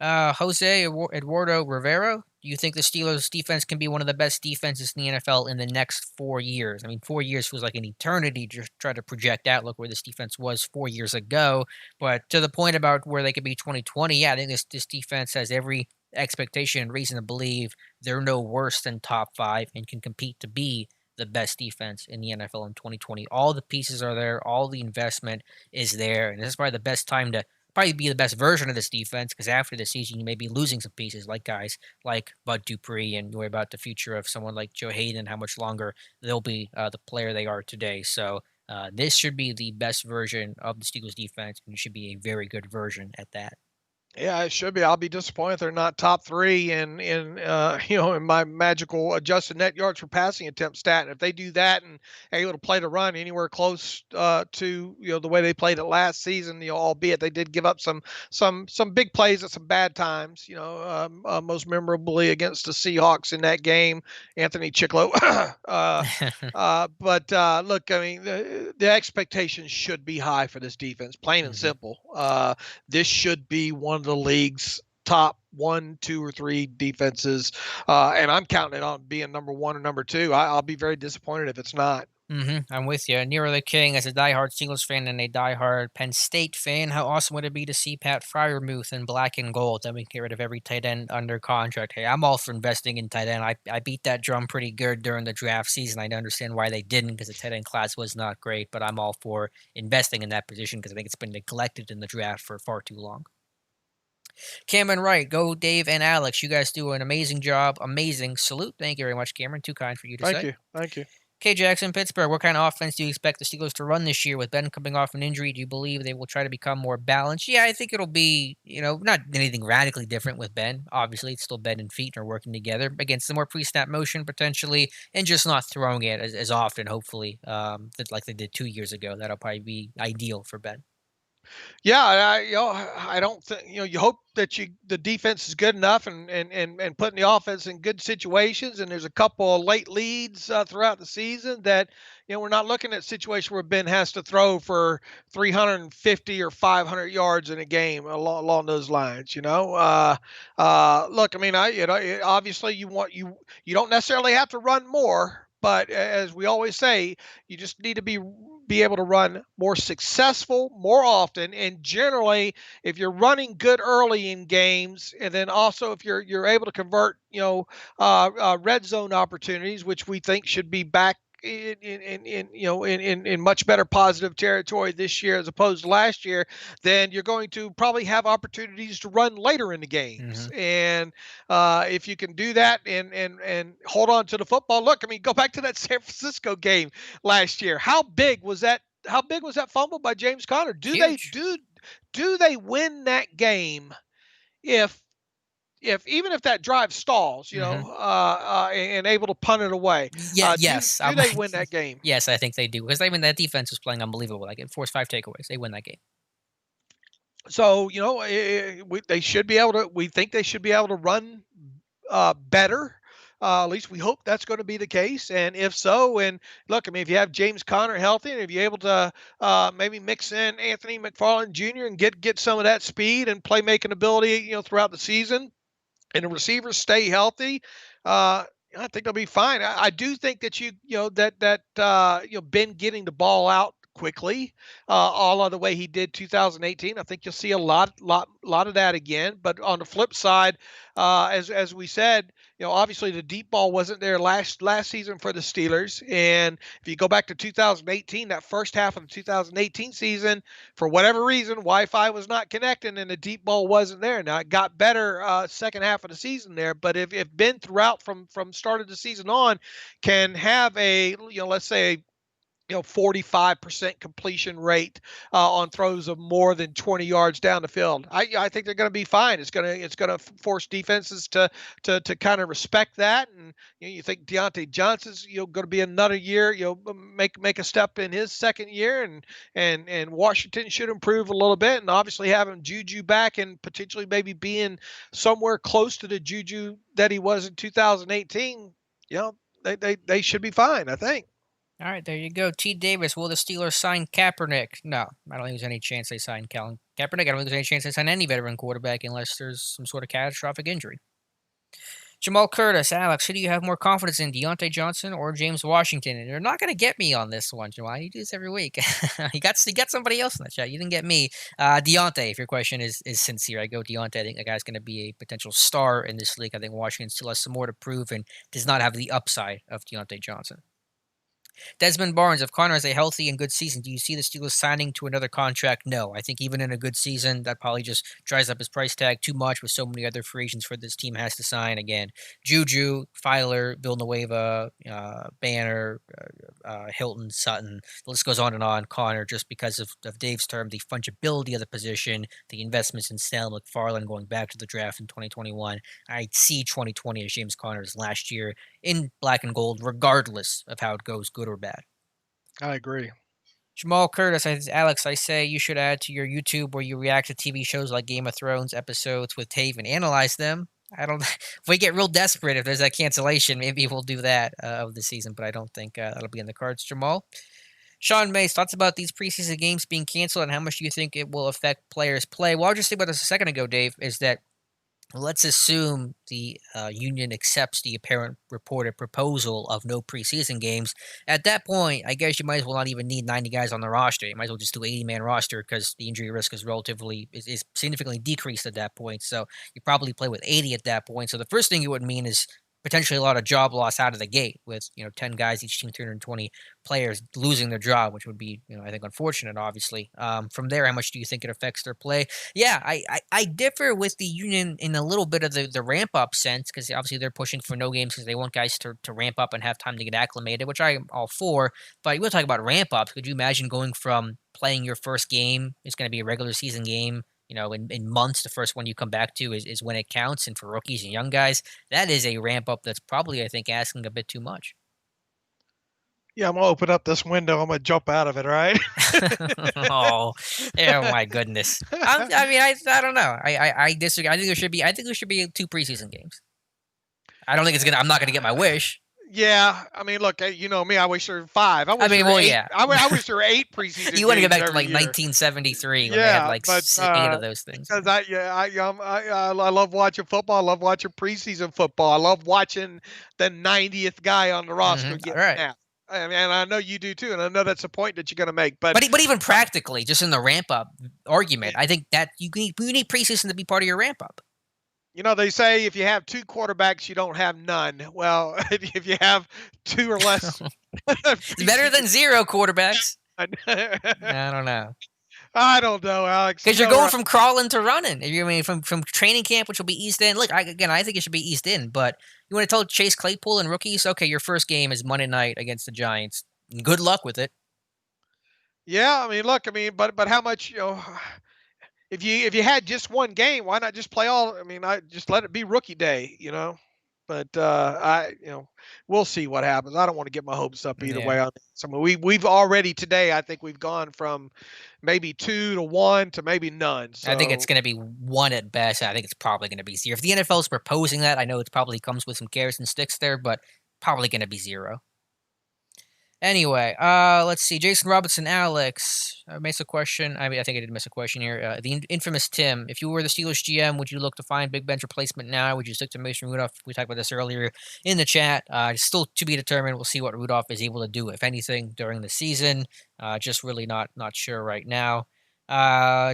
Jose Eduardo Rivero, do you think the Steelers defense can be one of the best defenses in the NFL in the next 4 years? I mean, 4 years feels like an eternity to try to project out, look where this defense was 4 years ago. But to the point about where they could be 2020, yeah, I think this defense has every expectation and reason to believe they're no worse than top 5 and can compete to be the best defense in the NFL in 2020. All the pieces are there, all the investment is there, and this is probably the best time to probably be the best version of this defense because after the season you may be losing some pieces like guys like Bud Dupree and worry about the future of someone like Joe Hayden, how much longer they'll be the player they are today. So this should be the best version of the Steelers defense, and it should be a very good version at that. Yeah, it should be. I'll be disappointed if they're not top three in in my magical adjusted net yards for passing attempt stat. And if they do that and are able to play the run anywhere close to the way they played it last season, albeit they did give up some big plays at some bad times. Most memorably against the Seahawks in that game, Anthony Chicklow. But look, I mean, the expectations should be high for this defense, plain and simple. This should be one of the league's top 1, 2, or 3 defenses, and I'm counting it on being number 1 or number 2. I'll be very disappointed if it's not. I'm with you. Nero the King, as a diehard Steelers fan and a diehard Penn State fan, how awesome would it be to see Pat Freiermuth in black and gold? Then we get rid of every tight end under contract. Hey, I'm all for investing in tight end. I beat that drum pretty good during the draft season. I understand why they didn't because the tight end class was not great, but I'm all for investing in that position because I think it's been neglected in the draft for far too long. Cameron Wright, go Dave and Alex. You guys do an amazing job. Amazing. Salute. Thank you very much, Cameron. Too kind for you to say. Thank you. K. Jackson, Pittsburgh. What kind of offense do you expect the Steelers to run this year with Ben coming off an injury? Do you believe they will try to become more balanced? Yeah, I think it'll be, not anything radically different with Ben. Obviously, it's still Ben and Feet are working together against some more pre-snap motion potentially, and just not throwing it as often, hopefully, like they did 2 years ago. That'll probably be ideal for Ben. Yeah, I don't think you hope that the defense is good enough and putting the offense in good situations. And there's a couple of late leads throughout the season that we're not looking at a situation where Ben has to throw for 350 or 500 yards in a game along those lines. Look, I mean, obviously you don't necessarily have to run more, but as we always say, you just need to be able to run more successful more often. And generally, if you're running good early in games, and then also if you're able to convert red zone opportunities, which we think should be back in much better positive territory this year as opposed to last year, then you're going to probably have opportunities to run later in the games. And if you can do that and hold on to the football, look, I mean, go back to that San Francisco game last year. How big was that fumble by James Conner? Do they win that game if even if that drive stalls, and able to punt it away? Yes. Do they win that game? Yes, I think they do because that defense was playing unbelievable. Like it forced 5 takeaways. They win that game. So they should be able to. We think they should be able to run better. At least we hope that's going to be the case. And if so, and look, I mean, if you have James Conner healthy, and if you're able to maybe mix in Anthony McFarland Jr. and get some of that speed and playmaking ability, throughout the season, and the receivers stay healthy, I think they'll be fine. I do think that Ben getting the ball out quickly, all of the way he did 2018. I think you'll see a lot of that again. But on the flip side, as we said, obviously the deep ball wasn't there last season for the Steelers. And if you go back to 2018, that first half of the 2018 season, for whatever reason, Wi-Fi was not connecting and the deep ball wasn't there. Now it got better second half of the season there. But if Ben throughout from start of the season on can have a, let's say, 45% completion rate on throws of more than 20 yards down the field, I think they're going to be fine. It's going to force defenses to kind of respect that. And you think Deontay Johnson's going to be another year, make a step in his second year, and Washington should improve a little bit. And obviously having Juju back and potentially maybe being somewhere close to the Juju that he was in 2018, they should be fine, I think. All right, there you go. T. Davis, will the Steelers sign Kaepernick? No, I don't think there's any chance they sign Colin Kaepernick. I don't think there's any chance they sign any veteran quarterback unless there's some sort of catastrophic injury. Jamal Curtis, Alex, who do you have more confidence in, Deontay Johnson or James Washington? And you're not going to get me on this one, Jamal. You do this every week. you got somebody else in the chat. You didn't get me. Deontay, if your question is sincere, I go Deontay. I think the guy's going to be a potential star in this league. I think Washington still has some more to prove and does not have the upside of Deontay Johnson. Desmond Barnes, if Connor has a healthy and good season, do you see the Steelers signing to another contract? No. I think even in a good season, that probably just dries up his price tag too much with so many other free agents for this team has to sign. Again, Juju, Filer, Villanueva, Banner, Hilton, Sutton. The list goes on and on. Connor, just because of Dave's term, the fungibility of the position, the investments in Snell, McFarland going back to the draft in 2021. I see 2020 as James Conner's last year in black and gold, regardless of how it goes, good or bad. I agree. Jamal Curtis, Alex, I say you should add to your YouTube where you react to TV shows like Game of Thrones episodes with Dave and analyze them. I don't. If we get real desperate, if there's that cancellation, maybe we'll do that of the season. But I don't think that'll be in the cards. Jamal, Sean Mays, thoughts about these preseason games being canceled and how much do you think it will affect players' play? Well, I was just thinking about this a second ago, Dave. Is that let's assume the union accepts the apparent reported proposal of no preseason games. At that point, I guess you might as well not even need 90 guys on the roster. You might as well just do 80-man roster because the injury risk is is significantly decreased at that point. So you probably play with 80 at that point. So the first thing it would mean is potentially a lot of job loss out of the gate with 10 guys each team, 220 players losing their job, which would be I think unfortunate. Obviously, from there, how much do you think it affects their play? Yeah, I differ with the union in a little bit of the ramp up sense because obviously they're pushing for no games because they want guys to ramp up and have time to get acclimated, which I'm all for. But we'll talk about ramp ups. Could you imagine going from playing your first game? It's going to be a regular season game. In months, the first one you come back to is when it counts. And for rookies and young guys, that is a ramp up that's probably, I think, asking a bit too much. Yeah, I'm going to open up this window. I'm going to jump out of it, right? oh my goodness. I don't know. I disagree. I think there should be 2 preseason games. I don't think I'm not going to get my wish. Yeah, I mean, look, you know me. I wish there were 5. I mean, well, yeah. I wish there were 8 preseason. You want to go back to like 1973 when they had like 8 of those things. Because I love watching football. I love watching preseason football. I love watching the 90th guy on the roster get snapped. I mean, and I know you do too, and I know that's a point that you're going to make. But even practically, just in the ramp up argument, I think that you need preseason to be part of your ramp up. They say if you have 2 quarterbacks, you don't have none. Well, if you have 2 or less, it's better than 0 quarterbacks. I don't know. I don't know, Alex. Because you're going from crawling to running. From training camp, which will be eased in. Look, I think it should be eased in. But you want to tell Chase Claypool and rookies, okay, your first game is Monday night against the Giants. Good luck with it. Yeah, but how much if you had just one game, why not just play all? I just let it be rookie day, But we'll see what happens. I don't want to get my hopes up either way on this. We've already today. I think we've gone from maybe 2 to 1 to maybe none. So. I think it's going to be 1 at best. I think it's probably going to be 0. If the NFL is proposing that, I know it probably comes with some carrots and sticks there, but probably going to be 0. Anyway, let's see. Jason Robinson, Alex, missed a question. I think I did miss a question here. The infamous Tim, if you were the Steelers GM, would you look to find Big Ben's replacement now? Would you stick to Mason Rudolph? We talked about this earlier in the chat. Still to be determined. We'll see what Rudolph is able to do, if anything, during the season. Just really not sure right now.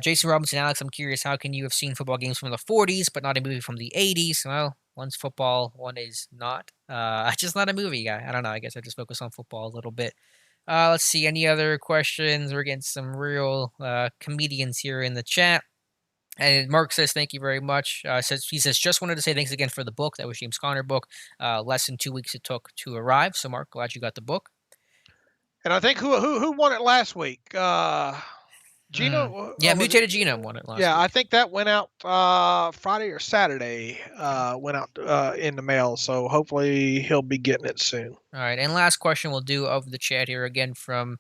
Jason Robinson, Alex, I'm curious, how can you have seen football games from the 40s, but not a movie from the 80s? Well, one's football, one is not. Just not a movie guy. I don't know. I guess I just focus on football a little bit. Let's see. Any other questions? We're getting some real comedians here in the chat. And Mark says, thank you very much. He says, just wanted to say thanks again for the book. That was James Conner book. Less than 2 weeks it took to arrive. So, Mark, glad you got the book. And I think who won it last week? Gino? Mutated Genome won it last week. I think that went out Friday or Saturday, went out in the mail. So hopefully he'll be getting it soon. All right. And last question we'll do of the chat here again from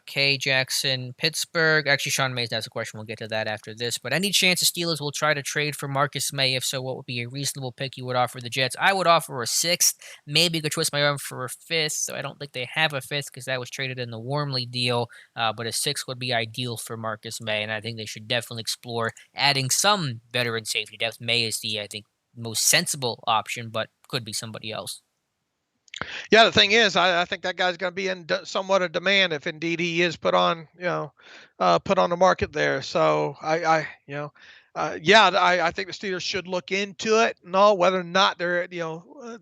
K. Jackson, Pittsburgh. Actually, Sean Mays has a question. We'll get to that after this. But any chance the Steelers will try to trade for Marcus May? If so, what would be a reasonable pick you would offer the Jets? I would offer a 6th. Maybe could twist my arm for a 5th. So I don't think they have a 5th because that was traded in the Wormley deal. But a 6th would be ideal for Marcus May. And I think they should definitely explore adding some veteran safety depth. May is the, I think, most sensible option, but could be somebody else. Yeah, the thing is, I think that guy's going to be in somewhat of demand if indeed he is put on the market there. So Yeah, I think the Steelers should look into it. No, whether or not they're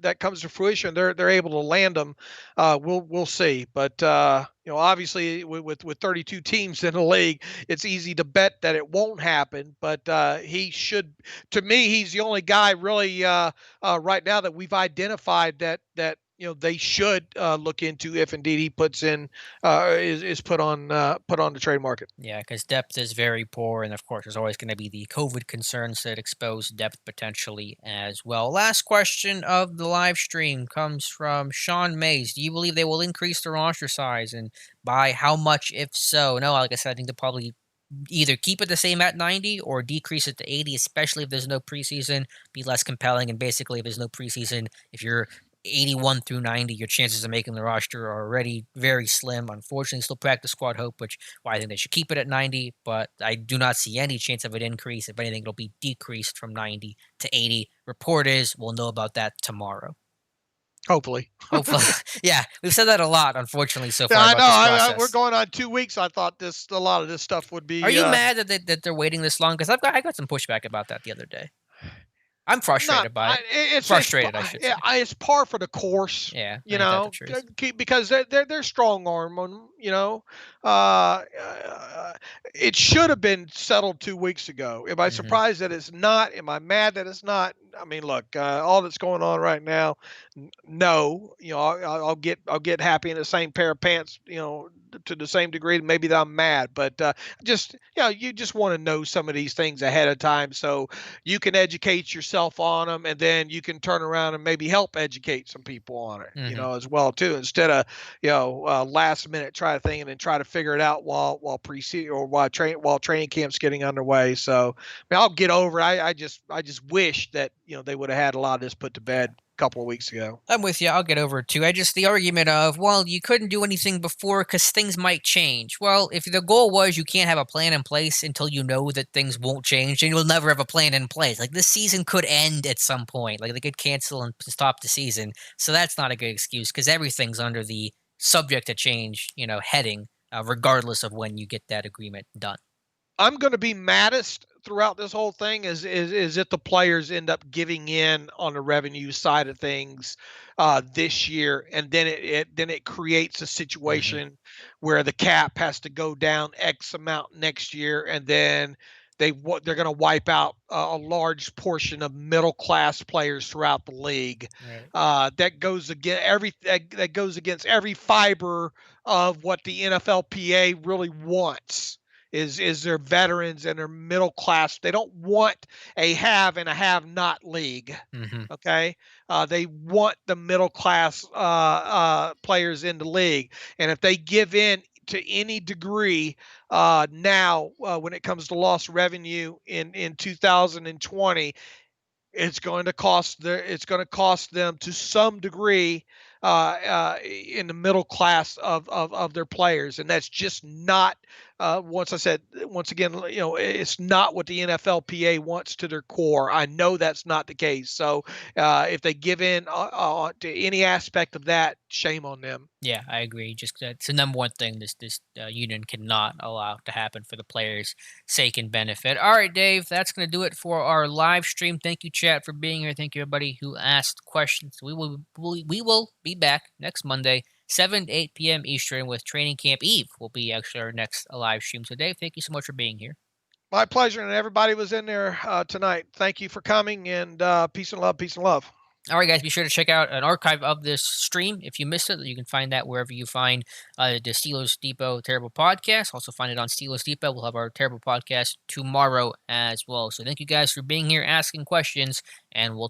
that comes to fruition, they're able to land them. We'll see. But obviously with 32 teams in the league, it's easy to bet that it won't happen. But he should. To me, he's the only guy really right now that we've identified that they should look into if indeed he puts in is put on the trade market. Yeah, because depth is very poor, and of course, there's always going to be the COVID concerns that expose depth potentially as well. Last question of the live stream comes from Sean Mays. Do you believe they will increase the roster size, and by how much, if so? No, like I said, I think they'll probably either keep it the same at 90 or decrease it to 80, especially if there's no preseason, be less compelling. And basically, if there's no preseason, if you're 81 through 90, your chances of making the roster are already very slim. Unfortunately, still practice squad hope, which why I think they should keep it at 90, but I do not see any chance of an increase. If anything, it'll be decreased from 90 to 80. Report is we'll know about that tomorrow. Hopefully. Hopefully. Yeah, we've said that a lot, unfortunately, so Yeah, far I about know. this We're process. going on 2 weeks. I thought a lot of this stuff would Are be. you mad that they're waiting this long? Because I got some pushback about that the other day. I'm Not, frustrated by I, it. it's Frustrated, I should say. it's par for the course. Yeah, ain't that the truth? Because they're strong arm on. It should have been settled 2 weeks ago. Am I Mhm. surprised that it's not? Am I mad that it's not? I mean, look, all that's going on right now. No, I'll get happy in the same pair of pants. To the same degree, maybe that I'm mad, but just you just want to know some of these things ahead of time, so you can educate yourself on them, and then you can turn around and maybe help educate some people on it, Mhm. as well too, instead of last minute try to thing and then try to figure it out while while training camp's getting underway. So I mean, I'll get over it. I just wish that they would have had a lot of this put to Yeah. bed a couple of weeks ago. I'm with you. I'll get over it too. I just the argument of, well, you couldn't do anything before because things might change. Well, if the goal was you can't have a plan in place until you know that things won't change, then you'll never have a plan in place. Like this season could end at some point. Like they could cancel and stop the season. So that's not a good excuse because everything's under the subject to change, heading, regardless of when you get that agreement done. I'm going to be maddest throughout this whole thing is if the players end up giving in on the revenue side of things this year, and then it creates a Hmm. situation where the cap has to go down X amount next year, and then they're going to wipe out a large portion of middle class players throughout the league. Right. That goes against that goes against every fiber of what the NFLPA really wants is their veterans and their middle class. They don't want a have and a have not league. Hmm. Okay, they want the middle class players in the league, and if they give in to any degree now when it comes to lost revenue in 2020, it's going to cost them to some degree in the middle class of their players, and that's just not. Once again, it's not what the NFLPA wants to their core. I know that's not the case. So if they give in to any aspect of that, shame on them. Yeah, I agree. Just it's the number one thing this union cannot allow to happen for the players' sake and benefit. All right, Dave, that's going to do it for our live stream. Thank you, chat, for being here. Thank you, everybody who asked questions. We will be back next Monday, 7 to 8 p.m. Eastern, with Training Camp Eve. Will be actually our next live stream. So, Dave, thank you so much for being here. My pleasure, and everybody was in there tonight. Thank you for coming, and peace and love. Peace and love. All right, guys, be sure to check out an archive of this stream. If you missed it, you can find that wherever you find the Steelers Depot Terrible Podcast. Also find it on Steelers Depot. We'll have our Terrible Podcast tomorrow as well. So thank you guys for being here, asking questions, and we'll